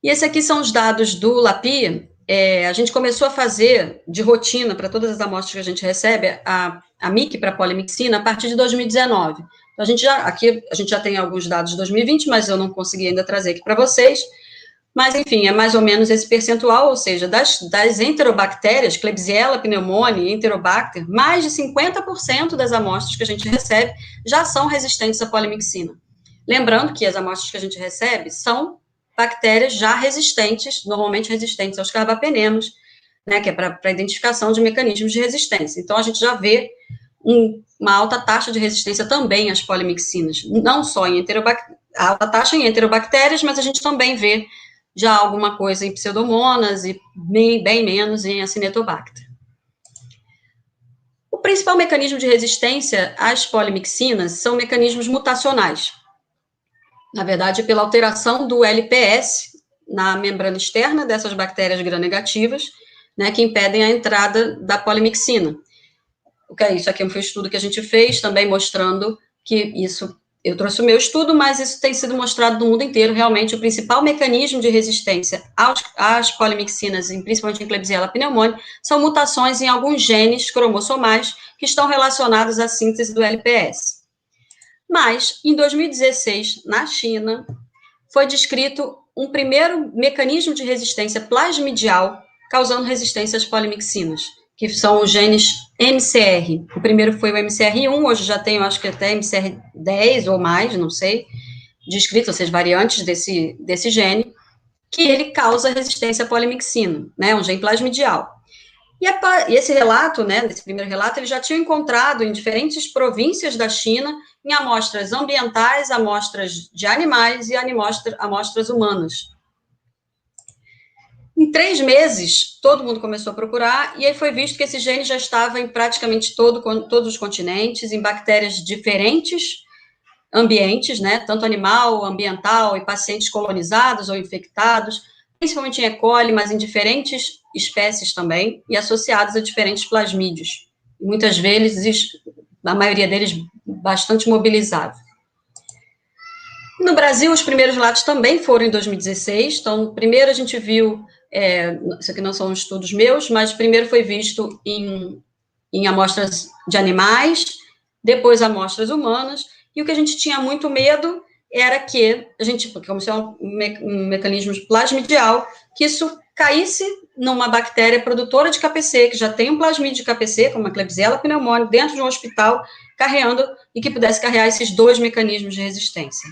E esses aqui são os dados do LAPI. A gente começou a fazer de rotina para todas as amostras que a gente recebe a MIC para polimixina a partir de 2019. Então, aqui a gente já tem alguns dados de 2020, mas eu não consegui ainda trazer aqui para vocês. Mas, enfim, é mais ou menos esse percentual, ou seja, das enterobactérias, Klebsiella pneumoniae e Enterobacter, mais de 50% das amostras que a gente recebe já são resistentes à polimixina. Lembrando que as amostras que a gente recebe são bactérias já resistentes, normalmente resistentes aos carbapenemas, né, que é para identificação de mecanismos de resistência. Então, a gente já vê uma alta taxa de resistência também às polimixinas, não só em alta taxa em enterobactérias, mas a gente também vê já alguma coisa em pseudomonas e bem menos em acinetobacter. O principal mecanismo de resistência às polimixinas são mecanismos mutacionais. Na verdade, pela alteração do LPS na membrana externa dessas bactérias gram-negativas, né, que impedem a entrada da polimixina. Isso aqui foi um estudo que a gente fez, também mostrando que isso... Eu trouxe o meu estudo, mas isso tem sido mostrado no mundo inteiro. Realmente, o principal mecanismo de resistência às polimixinas, principalmente em Klebsiella pneumoniae, são mutações em alguns genes cromossomais que estão relacionados à síntese do LPS. Mas, em 2016, na China, foi descrito um primeiro mecanismo de resistência plasmidial causando resistência às polimixinas, que são os genes MCR. O primeiro foi o MCR1, hoje já tem, eu acho que até MCR10 ou mais, não sei, descritos, ou seja, variantes desse gene, que ele causa resistência à polimixina, né, um gene plasmidial. E esse relato, né, desse primeiro relato, ele já tinha encontrado em diferentes províncias da China, em amostras ambientais, amostras de animais e amostras humanas. Em 3 meses, todo mundo começou a procurar, e aí foi visto que esse gene já estava em praticamente todos os continentes, em bactérias de diferentes ambientes, né, tanto animal, ambiental, e pacientes colonizados ou infectados, principalmente em E. coli, mas em diferentes espécies também, e associados a diferentes plasmídios. Muitas vezes, a maioria deles, bastante mobilizável. No Brasil, os primeiros relatos também foram em 2016, então, primeiro a gente viu... isso aqui não são estudos meus, mas primeiro foi visto em amostras de animais, depois amostras humanas, e o que a gente tinha muito medo era que como se é um mecanismo plasmidial, que isso caísse numa bactéria produtora de KPC, que já tem um plasmídio de KPC, como a Klebsiella pneumoniae, dentro de um hospital, carreando, e que pudesse carregar esses 2 mecanismos de resistência.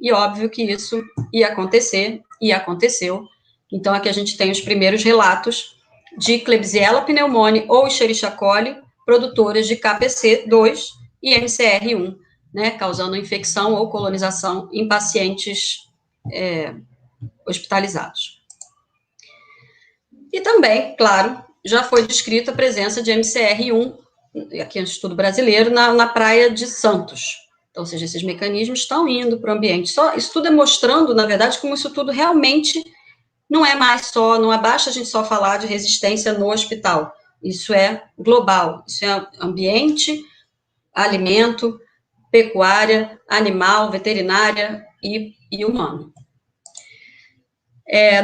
E óbvio que isso ia acontecer, e aconteceu. Então, aqui a gente tem os primeiros relatos de Klebsiella pneumoniae ou Escherichia coli, produtoras de KPC2 e MCR1, né, causando infecção ou colonização em pacientes hospitalizados. E também, claro, já foi descrita a presença de MCR1, aqui no estudo brasileiro, na praia de Santos. Então, ou seja, esses mecanismos estão indo para o ambiente. Isso tudo é mostrando, na verdade, como isso tudo realmente não é mais não basta a gente só falar de resistência no hospital. Isso é global, isso é ambiente, alimento, pecuária, animal, veterinária e humano.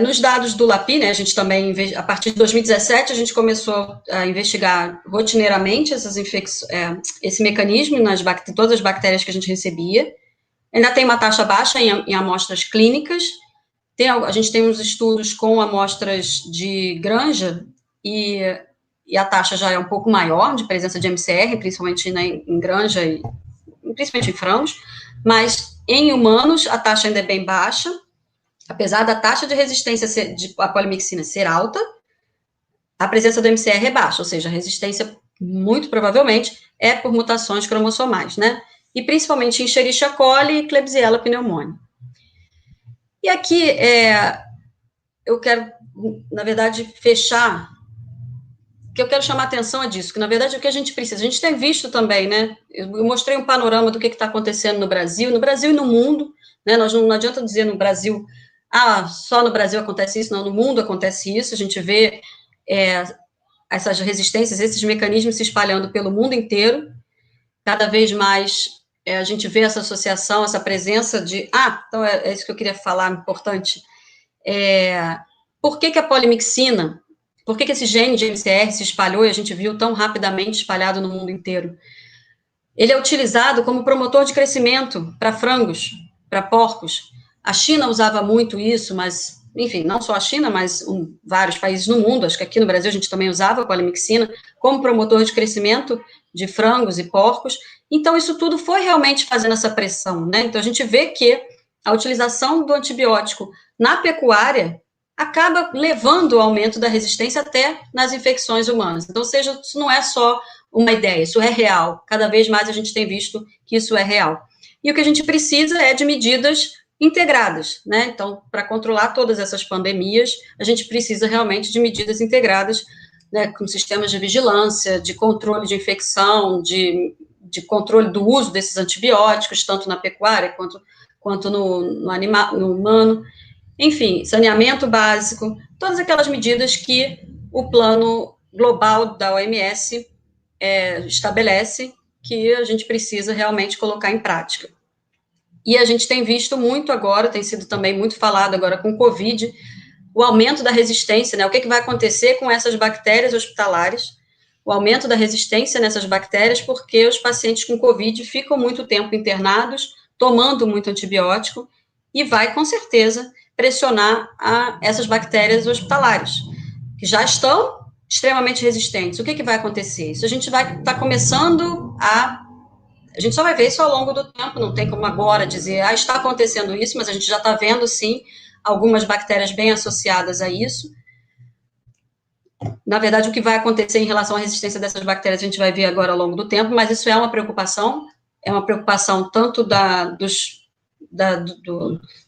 Nos dados do LAPI, né, a gente também, a partir de 2017, a gente começou a investigar rotineiramente esse mecanismo todas as bactérias que a gente recebia. Ainda tem uma taxa baixa em amostras clínicas. A gente tem uns estudos com amostras de granja e a taxa já é um pouco maior de presença de MCR, principalmente em granja e principalmente em frangos, mas em humanos a taxa ainda é bem baixa. Apesar da taxa de resistência à polimixina ser alta, a presença do MCR é baixa, ou seja, a resistência, muito provavelmente, é por mutações cromossomais, né? E principalmente em Escherichia coli e Klebsiella pneumoniae. E aqui, eu quero, na verdade, fechar, que eu quero chamar a atenção disso, que, na verdade, o que a gente precisa, a gente tem visto também, né? Eu mostrei um panorama do que está acontecendo no Brasil e no mundo, né? Não adianta dizer no Brasil, só no Brasil acontece isso, não, no mundo acontece isso, a gente vê essas resistências, esses mecanismos se espalhando pelo mundo inteiro, cada vez mais a gente vê essa associação, essa presença de, então é isso que eu queria falar, importante, por que a polimixina, por que esse gene de MCR se espalhou e a gente viu tão rapidamente espalhado no mundo inteiro? Ele é utilizado como promotor de crescimento para frangos, para porcos. A China usava muito isso, mas, enfim, não só a China, mas vários países no mundo, acho que aqui no Brasil a gente também usava a polimixina como promotor de crescimento de frangos e porcos. Então, isso tudo foi realmente fazendo essa pressão, né? Então, a gente vê que a utilização do antibiótico na pecuária acaba levando ao aumento da resistência até nas infecções humanas. Então, isso não é só uma ideia, isso é real. Cada vez mais a gente tem visto que isso é real. E o que a gente precisa é de medidas integradas, né? Então, para controlar todas essas pandemias, a gente precisa realmente de medidas integradas, né, com sistemas de vigilância, de controle de infecção, de controle do uso desses antibióticos, tanto na pecuária quanto no animal, no humano. Enfim, saneamento básico, todas aquelas medidas que o plano global da OMS estabelece que a gente precisa realmente colocar em prática. E a gente tem visto muito agora, tem sido também muito falado agora com o Covid, o aumento da resistência, né? O que vai acontecer com essas bactérias hospitalares, o aumento da resistência nessas bactérias, porque os pacientes com Covid ficam muito tempo internados, tomando muito antibiótico, e vai, com certeza, pressionar essas bactérias hospitalares, que já estão extremamente resistentes. O que vai acontecer? Isso a gente vai estar começando a gente só vai ver isso ao longo do tempo, não tem como agora dizer, está acontecendo isso, mas a gente já está vendo, sim, algumas bactérias bem associadas a isso. Na verdade, o que vai acontecer em relação à resistência dessas bactérias, a gente vai ver agora ao longo do tempo, mas isso é uma preocupação tanto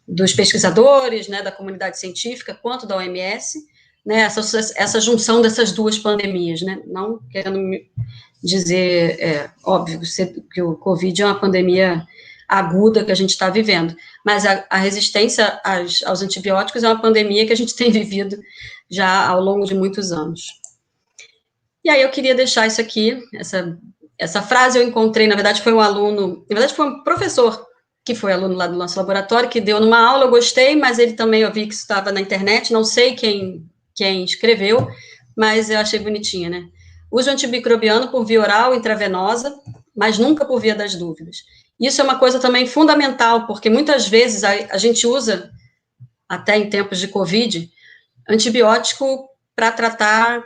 dos pesquisadores, né, da comunidade científica, quanto da OMS, né, essa junção dessas duas pandemias, né, não querendo dizer, óbvio, que o Covid é uma pandemia aguda que a gente está vivendo, mas a resistência aos antibióticos é uma pandemia que a gente tem vivido já ao longo de muitos anos. E aí eu queria deixar isso aqui, essa frase eu encontrei, na verdade foi foi um professor que foi aluno lá do nosso laboratório, que deu numa aula, eu gostei, mas ele também, eu vi que estava na internet, não sei quem escreveu, mas eu achei bonitinha, né? Use o antimicrobiano por via oral, intravenosa, mas nunca por via das dúvidas. Isso é uma coisa também fundamental, porque muitas vezes a gente usa, até em tempos de Covid, antibiótico para tratar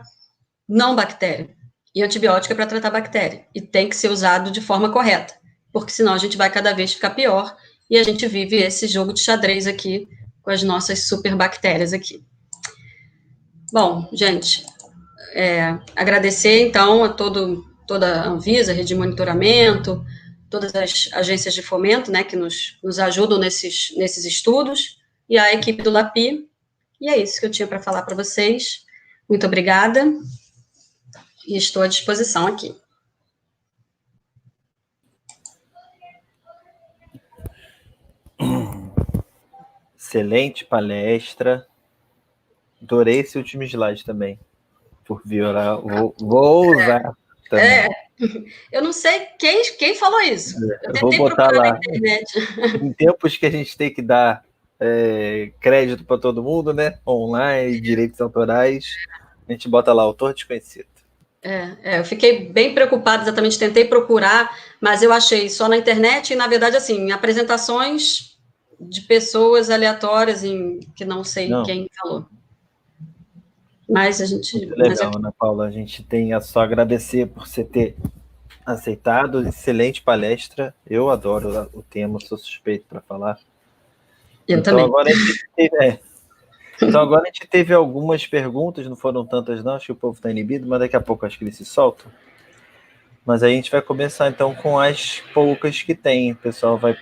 não bactéria, e antibiótico é para tratar bactéria, e tem que ser usado de forma correta, porque senão a gente vai cada vez ficar pior, e a gente vive esse jogo de xadrez aqui, com as nossas superbactérias aqui. Bom, gente, agradecer, então, a toda a Anvisa, a rede de monitoramento, todas as agências de fomento, né, que nos ajudam nesses estudos, e a equipe do LAPI, e é isso que eu tinha para falar para vocês. Muito obrigada, e estou à disposição aqui. Excelente palestra. Adorei esse último slide também. Por via oral. Vou usar também. Eu não sei quem falou isso. Eu vou botar lá. Na internet. Em tempos que a gente tem que dar crédito para todo mundo, né? Online, direitos autorais. A gente bota lá, autor desconhecido. Eu fiquei bem preocupada, exatamente, tentei procurar, mas eu achei só na internet e, na verdade, assim, em apresentações de pessoas aleatórias que não sei quem falou. Mas a gente... Muito legal, Ana Paula. A gente tem a só agradecer por você ter aceitado. Excelente palestra. Eu adoro o tema, sou suspeito para falar. Eu também. Então agora a gente teve algumas perguntas, não foram tantas não, acho que o povo está inibido, mas daqui a pouco acho que eles se soltam. Mas aí a gente vai começar então com as poucas que tem. O pessoal vai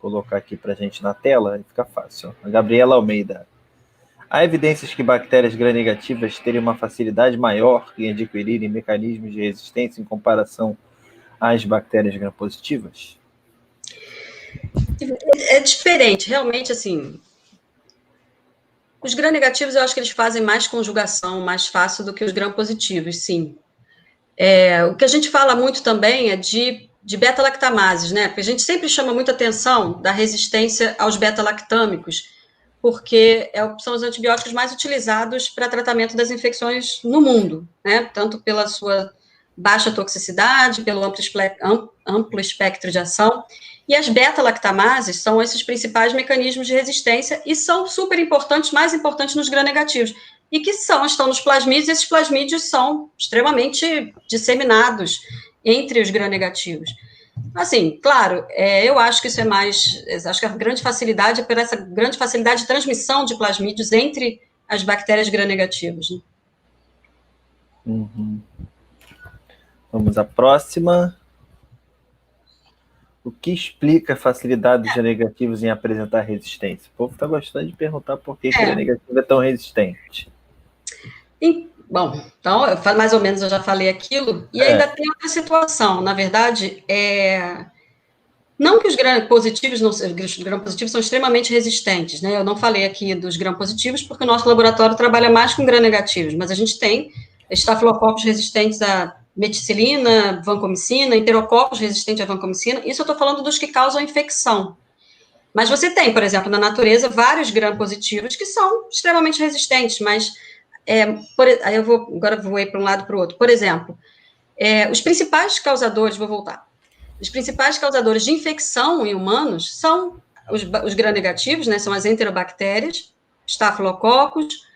colocar aqui para a gente na tela, e fica fácil. A Gabriela Almeida. Há evidências que bactérias gram-negativas teriam uma facilidade maior em adquirirem mecanismos de resistência em comparação às bactérias gram-positivas? É diferente, realmente, assim... Os gram-negativos, eu acho que eles fazem mais conjugação, mais fácil do que os gram-positivos, sim. O que a gente fala muito também é de beta-lactamases, né? Porque a gente sempre chama muita atenção da resistência aos beta-lactâmicos, porque são os antibióticos mais utilizados para tratamento das infecções no mundo, né? Tanto pela sua baixa toxicidade, pelo amplo espectro de ação. E as beta-lactamases são esses principais mecanismos de resistência e são super importantes, mais importantes nos gram-negativos. E que estão nos plasmídeos, e esses plasmídeos são extremamente disseminados entre os gram-negativos. Assim, claro, eu acho que isso é mais... Acho que a grande facilidade é por essa grande facilidade de transmissão de plasmídeos entre as bactérias gram-negativas. Né? Uhum. Vamos à próxima. O que explica a facilidade dos gram-negativos em apresentar resistência? O povo está gostando de perguntar por que gram-negativo é tão resistente. Bom, então, mais ou menos eu já falei aquilo, e ainda tem outra situação. Na verdade, não que os gram-positivos são extremamente resistentes, né? Eu não falei aqui dos gram-positivos porque o nosso laboratório trabalha mais com gram-negativos, mas a gente tem estafilococos resistentes a meticilina, vancomicina, enterococos resistentes à vancomicina. Isso eu estou falando dos que causam infecção. Mas você tem, por exemplo, na natureza, vários gram-positivos que são extremamente resistentes, mas aí agora vou ir para um lado para o outro. Por exemplo, os principais causadores, vou voltar. Os principais causadores de infecção em humanos são os gram-negativos, né? São as enterobactérias, estafilococos,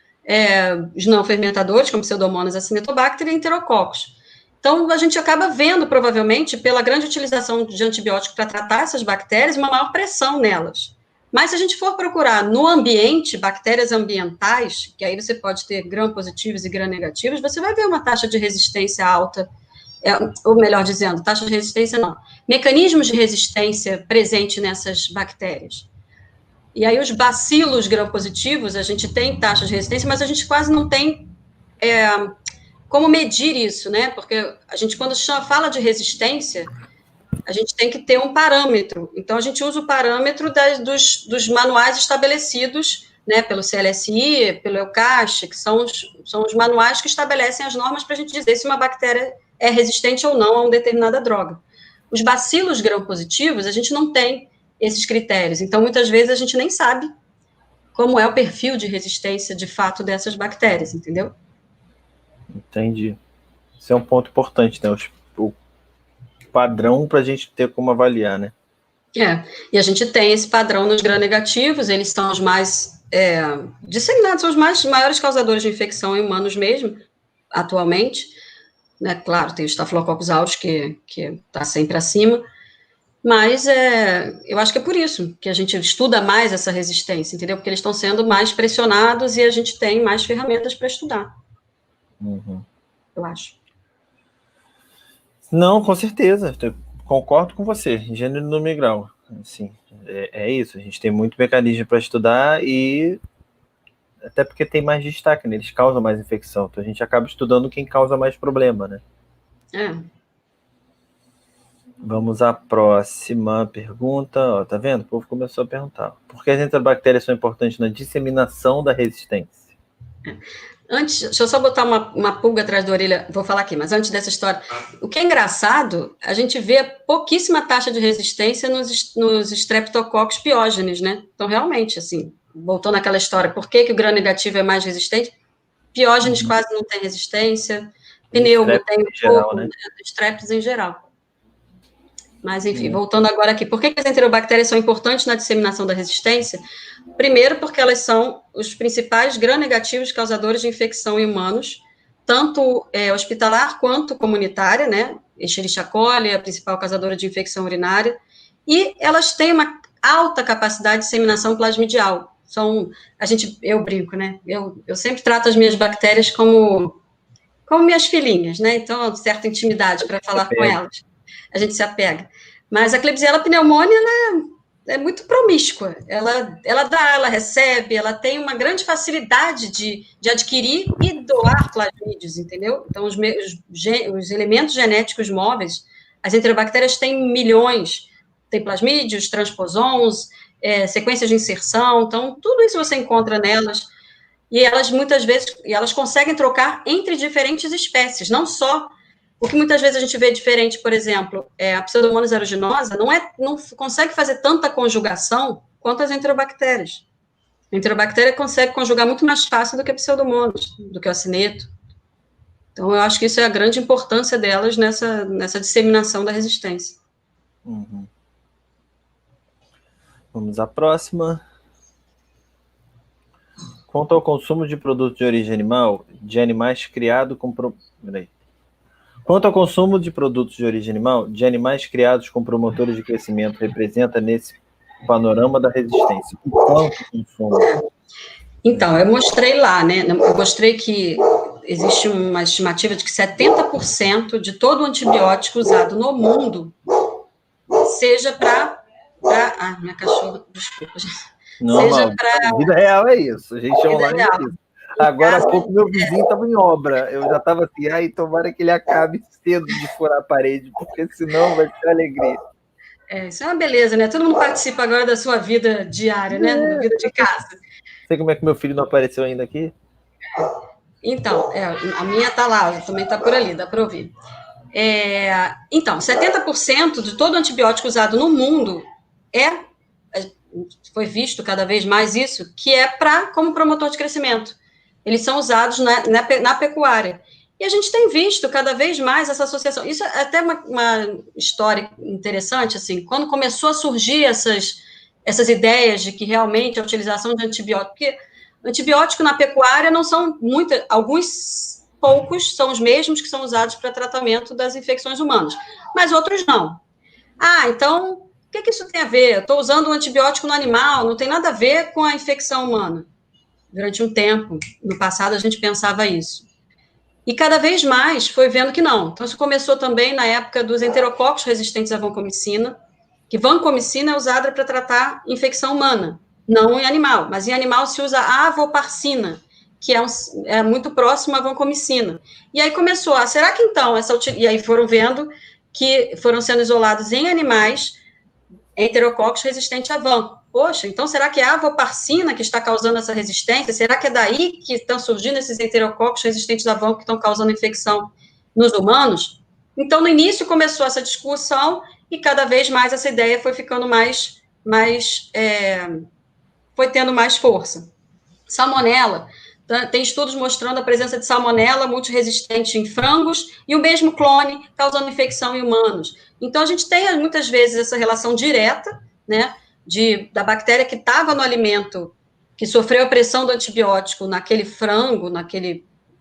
os não fermentadores, como Pseudomonas acinetobacter e enterococos. Então, a gente acaba vendo, provavelmente, pela grande utilização de antibióticos para tratar essas bactérias, uma maior pressão nelas. Mas se a gente for procurar no ambiente, bactérias ambientais, que aí você pode ter gram-positivos e gram-negativos, você vai ver uma taxa de resistência alta, ou melhor dizendo, taxa de resistência não, mecanismos de resistência presente nessas bactérias. E aí os bacilos gram-positivos, a gente tem taxa de resistência, mas a gente quase não tem como medir isso, né? Porque a gente, quando fala de resistência, a gente tem que ter um parâmetro. Então, a gente usa o parâmetro dos manuais estabelecidos, né, pelo CLSI, pelo EUCAST, que são os manuais que estabelecem as normas para a gente dizer se uma bactéria é resistente ou não a uma determinada droga. Os bacilos gram-positivos, a gente não tem esses critérios. Então, muitas vezes, a gente nem sabe como é o perfil de resistência, de fato, dessas bactérias, entendeu? Entendi. Isso é um ponto importante, né? O padrão para a gente ter como avaliar, né? E a gente tem esse padrão nos gram-negativos, eles são os mais disseminados, são os maiores causadores de infecção em humanos mesmo, atualmente, né? Claro, tem o Staphylococcus aureus, que está sempre acima, mas eu acho que é por isso que a gente estuda mais essa resistência, entendeu? Porque eles estão sendo mais pressionados e a gente tem mais ferramentas para estudar. Uhum. Eu acho. Não, com certeza. Eu concordo com você. Gênero no migral. Assim, é isso. A gente tem muito mecanismo para estudar e até porque tem mais destaque, né? Eles causam mais infecção. Então a gente acaba estudando quem causa mais problema, né? Vamos à próxima pergunta. Ó, tá vendo? O povo começou a perguntar. Por que as enterobactérias são importantes na disseminação da resistência? Antes, deixa eu só botar uma pulga atrás da orelha, vou falar aqui, mas antes dessa história, o que é engraçado, a gente vê pouquíssima taxa de resistência nos streptococcus piógenes, né? Então, realmente, assim, voltando àquela história, por que o gram-negativo é mais resistente? Piógenes quase não tem resistência, pneumo tem um pouco, né? Streps em geral. Mas, enfim, voltando agora aqui, por que as enterobactérias são importantes na disseminação da resistência? Primeiro, porque elas são os principais gram-negativos causadores de infecção em humanos, tanto hospitalar quanto comunitária, né? Escherichia coli é a principal causadora de infecção urinária, e elas têm uma alta capacidade de disseminação plasmidial. Eu brinco, né? Eu sempre trato as minhas bactérias como minhas filhinhas, né? Então, certa intimidade para falar com elas. A gente se apega. Mas a Klebsiella pneumoniae, é muito promíscua. Ela dá, ela recebe, ela tem uma grande facilidade de adquirir e doar plasmídios, entendeu? Então, os elementos genéticos móveis, as enterobactérias têm milhões. Tem plasmídios, transposons, sequências de inserção. Então, tudo isso você encontra nelas. E elas, muitas vezes, elas conseguem trocar entre diferentes espécies, não só. O que muitas vezes a gente vê diferente, por exemplo, a Pseudomonas aeruginosa não consegue fazer tanta conjugação quanto as enterobactérias. A enterobactéria consegue conjugar muito mais fácil do que a Pseudomonas, do que o acineto. Então, eu acho que isso é a grande importância delas nessa disseminação da resistência. Uhum. Vamos à próxima. Quanto ao consumo de produtos de origem animal, de animais criados com... Quanto ao consumo de produtos de origem animal, de animais criados com promotores de crescimento, representa nesse panorama da resistência. O quanto consumo? Então, eu mostrei lá, né? Eu mostrei que existe uma estimativa de que 70% de todo o antibiótico usado no mundo seja para... minha cachorra, desculpa, gente. Normal, a vida real é isso. A gente online é isso. Agora há pouco meu vizinho estava em obra. Eu já estava assim, tomara que ele acabe cedo de furar a parede, porque senão vai ser alegria. Isso é uma beleza, né? Todo mundo participa agora da sua vida diária, né? Da vida de casa. Sei como é que meu filho não apareceu ainda aqui? Então, a minha está lá, também está por ali, dá para ouvir. Então, 70% de todo antibiótico usado no mundo foi visto cada vez mais isso, que é como promotor de crescimento. Eles são usados na pecuária. E a gente tem visto cada vez mais essa associação. Isso é até uma história interessante, assim, quando começou a surgir essas ideias de que realmente a utilização de antibiótico, porque antibiótico na pecuária não são alguns poucos são os mesmos que são usados para tratamento das infecções humanas, mas outros não. Então, o que isso tem a ver? Eu estou usando um antibiótico no animal, não tem nada a ver com a infecção humana. Durante um tempo, no passado, a gente pensava isso. E cada vez mais foi vendo que não. Então, isso começou também na época dos enterococos resistentes à vancomicina, que vancomicina é usada para tratar infecção humana, não em animal. Mas em animal se usa a avoparcina, que é muito próximo à vancomicina. E aí começou será que então, e aí foram vendo que foram sendo isolados em animais enterococos resistentes a van. Poxa, então será que é a avoparcina que está causando essa resistência? Será que é daí que estão surgindo esses enterococos resistentes a van que estão causando infecção nos humanos? Então, no início começou essa discussão e cada vez mais essa ideia foi ficando foi tendo mais força. Salmonela, tem estudos mostrando a presença de salmonela multiresistente em frangos e o mesmo clone causando infecção em humanos. Então, a gente tem muitas vezes essa relação direta, né, da bactéria que estava no alimento, que sofreu a pressão do antibiótico naquele frango,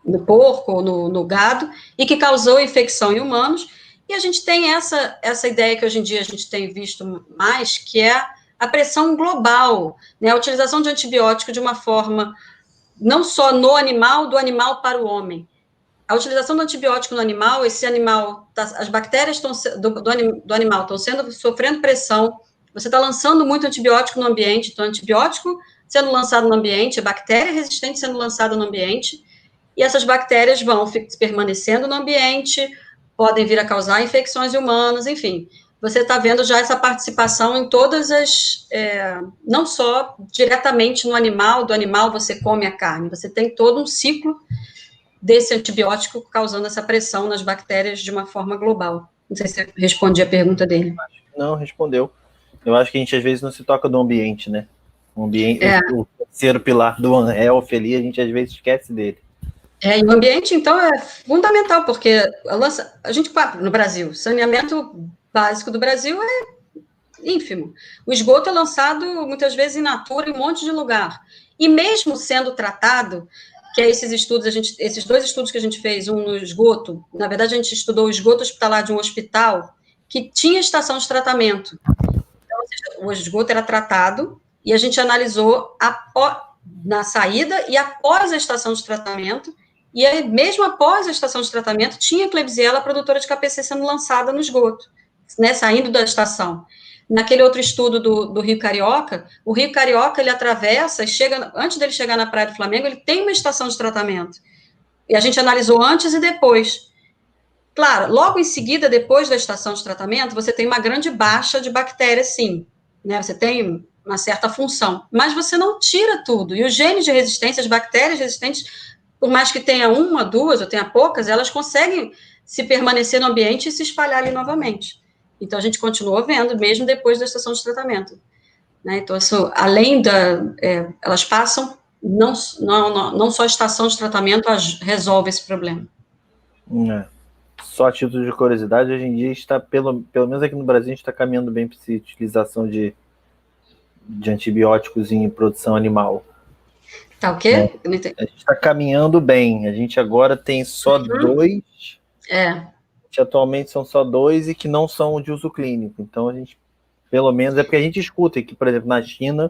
no porco ou no gado, e que causou infecção em humanos. E a gente tem essa ideia que hoje em dia a gente tem visto mais, que é a pressão global, né, a utilização de antibiótico de uma forma não só no animal, do animal para o homem. A utilização do antibiótico no animal, esse animal, as bactérias do animal estão sofrendo pressão, você está lançando muito antibiótico no ambiente, então antibiótico sendo lançado no ambiente, a bactéria resistente sendo lançada no ambiente, e essas bactérias vão permanecendo no ambiente, podem vir a causar infecções humanas, enfim. você está vendo já essa participação em todas as, não só diretamente no animal, do animal você come a carne, você tem todo um ciclo desse antibiótico causando essa pressão nas bactérias de uma forma global. Não sei se eu respondi a pergunta dele. Não, respondeu. Eu acho que a gente às vezes não se toca do ambiente, né? O ambiente, o terceiro pilar do One Health ali, a gente às vezes esquece dele. E o ambiente, então, é fundamental, porque a gente, no Brasil, saneamento básico do Brasil é ínfimo. O esgoto é lançado, muitas vezes, in natura, em um monte de lugar. E mesmo sendo tratado, que é esses dois estudos que a gente fez, um no esgoto, na verdade, a gente estudou o esgoto hospitalar de um hospital que tinha estação de tratamento. Então, ou seja, o esgoto era tratado e a gente analisou na saída e após a estação de tratamento. E aí, mesmo após a estação de tratamento, tinha Klebsiella, produtora de KPC, sendo lançada no esgoto, né, saindo da estação. Naquele outro estudo do Rio Carioca, o Rio Carioca, ele atravessa e antes dele chegar na Praia do Flamengo, ele tem uma estação de tratamento. E a gente analisou antes e depois. Claro, logo em seguida, depois da estação de tratamento, você tem uma grande baixa de bactérias, sim, né, você tem uma certa função, mas você não tira tudo. E os genes de resistência, as bactérias resistentes, por mais que tenha uma, duas, ou tenha poucas, elas conseguem se permanecer no ambiente e se espalhar ali novamente. Então, a gente continuou vendo, mesmo depois da estação de tratamento. Né? Então, isso, além elas passam, não só a estação de tratamento resolve esse problema. Só a título de curiosidade, hoje em dia está, pelo menos aqui no Brasil, a gente está caminhando bem para essa utilização de antibióticos em produção animal. Tá o quê? A gente está caminhando bem. A gente agora tem só 2. Atualmente são só 2 e que não são de uso clínico. Então, a gente, pelo menos, é porque a gente escuta que, por exemplo, na China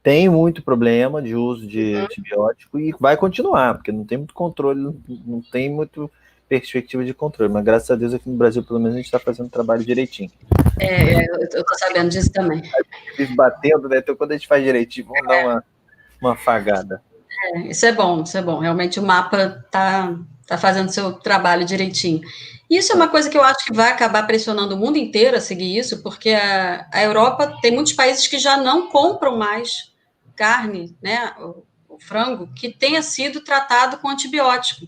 tem muito problema de uso de antibiótico e vai continuar, porque não tem muito controle, não tem muito perspectiva de controle. Mas, graças a Deus, aqui no Brasil, pelo menos, a gente está fazendo o trabalho direitinho. Eu estou sabendo disso também. A gente vive batendo, né? Então, quando a gente faz direitinho, vamos dar uma afagada. Isso é bom. Realmente o mapa tá fazendo seu trabalho direitinho. Isso é uma coisa que eu acho que vai acabar pressionando o mundo inteiro a seguir isso, porque a Europa tem muitos países que já não compram mais carne, né, o frango, que tenha sido tratado com antibiótico.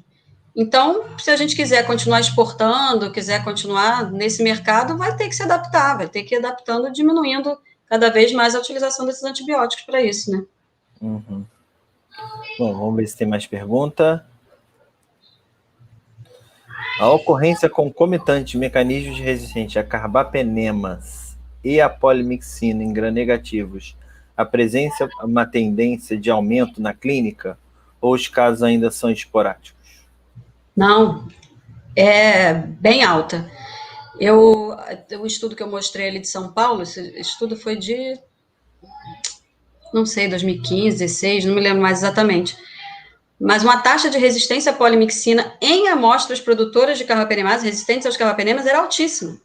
Então, se a gente quiser continuar exportando, quiser continuar nesse mercado, vai ter que se adaptar, vai ter que ir adaptando, diminuindo cada vez mais a utilização desses antibióticos para isso, né? Uhum. Bom, vamos ver se tem mais pergunta. A ocorrência concomitante de mecanismos resistentes a carbapenemas e a polimixina em gram-negativos apresenta uma tendência de aumento na clínica ou os casos ainda são esporádicos? Não, é bem alta. O estudo que eu mostrei ali de São Paulo, esse estudo foi de, não sei, 2015, 16, não me lembro mais exatamente. Mas uma taxa de resistência à polimixina em amostras produtoras de carbapenemase, resistentes aos carbapenemas, era altíssima.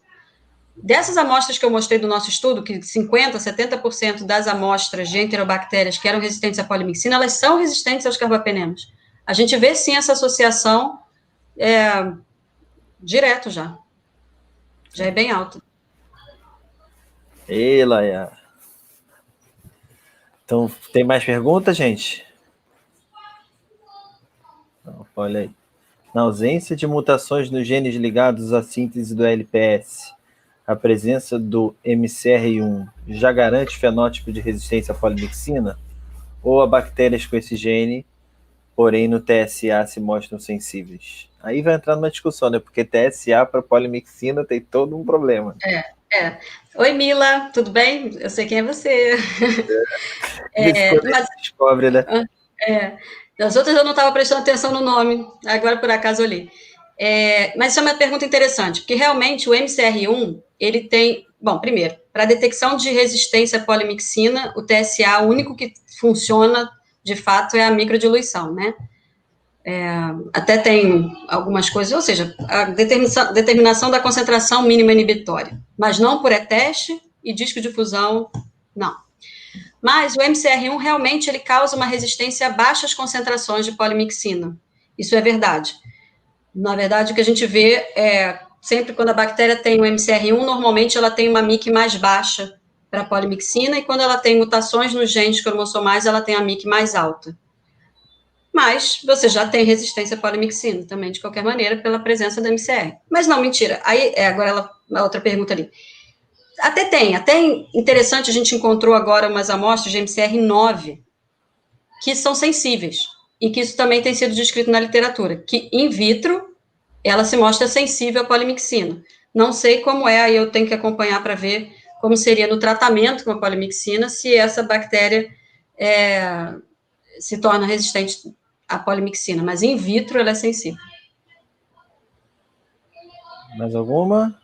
Dessas amostras que eu mostrei do nosso estudo, que 50%, 70% das amostras de enterobactérias que eram resistentes à polimixina, elas são resistentes aos carbapenemas. A gente vê, sim, essa associação direto já. Já é bem alta. Ei, Laia. Então, tem mais perguntas, gente? Não, olha aí. Na ausência de mutações nos genes ligados à síntese do LPS, a presença do MCR1 já garante fenótipo de resistência à polimixina? Ou há bactérias com esse gene, porém no TSA se mostram sensíveis? Aí vai entrar numa discussão, né? Porque TSA para polimixina tem todo um problema. Oi, Mila, tudo bem? Eu sei quem é você. Mas descobre, né? Das outras eu não estava prestando atenção no nome, agora por acaso eu li. Mas isso é uma pergunta interessante, porque realmente o MCR1, ele tem, bom, primeiro, para detecção de resistência à polimixina, o TSA, o único que funciona, de fato, é a microdiluição, né? Até tem algumas coisas, ou seja, a determinação da concentração mínima inibitória, mas não por E-teste e disco de fusão, não. Mas o MCR1 realmente ele causa uma resistência a baixas concentrações de polimixina. Isso é verdade. Na verdade, o que a gente vê sempre quando a bactéria tem o MCR1, normalmente ela tem uma MIC mais baixa para a polimixina, e quando ela tem mutações nos genes cromossomais, ela tem a MIC mais alta. Mas você já tem resistência à polimixina também, de qualquer maneira, pela presença da MCR. Mas não, mentira. Aí, agora a outra pergunta ali. Até interessante, a gente encontrou agora umas amostras de MCR9 que são sensíveis, e que isso também tem sido descrito na literatura, que in vitro ela se mostra sensível à polimixina. Não sei como é, aí eu tenho que acompanhar para ver como seria no tratamento com a polimixina, se essa bactéria se torna resistente à polimixina, mas in vitro ela é sensível. Mais alguma?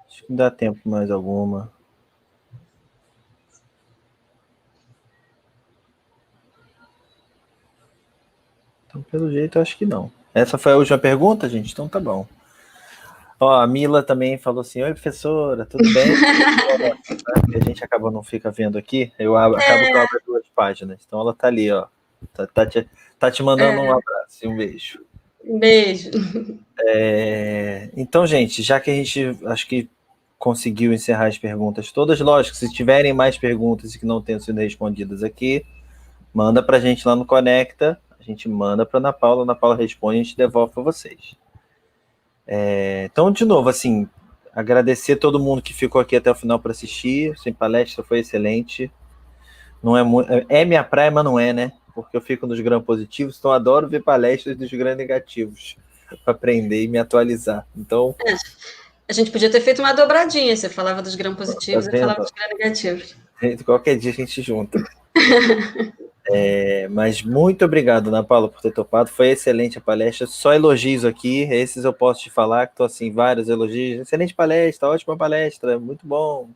Acho que dá tempo mais alguma. Então, pelo jeito, eu acho que não. Essa foi a última pergunta, gente? Então tá bom. Ó, a Mila também falou assim, oi, professora, tudo bem? A gente acaba não fica vendo aqui, acabo que eu abro 2 páginas. Então ela tá ali, ó. Tá te mandando um abraço e um beijo. Um beijo. Então, gente, já que a gente acho que conseguiu encerrar as perguntas todas, lógico, se tiverem mais perguntas que não tenham sido respondidas aqui, manda pra gente lá no Conecta, a gente manda pra Ana Paula responde e a gente devolve para vocês. Então, de novo, assim, agradecer todo mundo que ficou aqui até o final para assistir. Essa palestra foi excelente. Não é minha praia, mas não é, né? Porque eu fico nos gram positivos, então adoro ver palestras dos gram negativos para aprender e me atualizar. Então, a gente podia ter feito uma dobradinha. Você falava dos gram positivos, eu falava dos gram negativos. Qualquer dia a gente junta. Mas muito obrigado, Ana Paula, por ter topado. Foi excelente a palestra. Só elogios aqui. Esses eu posso te falar, que estou assim, vários elogios. Excelente palestra, ótima palestra, muito bom.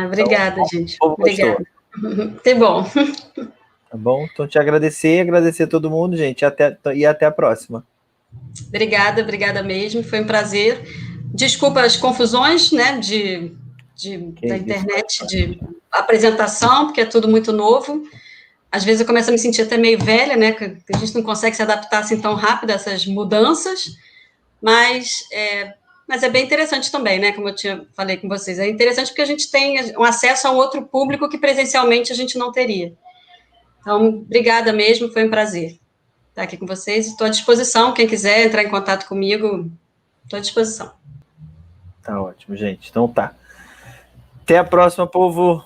Obrigada, então, gente. Obrigada. Que bom. Tá bom? Então, te agradecer a todo mundo, gente. E até a próxima. Obrigada mesmo. Foi um prazer. Desculpa as confusões, né, da internet, de apresentação, porque é tudo muito novo. Às vezes eu começo a me sentir até meio velha, né, que a gente não consegue se adaptar assim tão rápido a essas mudanças, mas é bem interessante também, né, como eu falei com vocês. É interessante porque a gente tem um acesso a um outro público que presencialmente a gente não teria. Então, obrigada mesmo, foi um prazer estar aqui com vocês. Estou à disposição, quem quiser entrar em contato comigo, estou à disposição. Tá ótimo, gente. Então tá. Até a próxima, povo.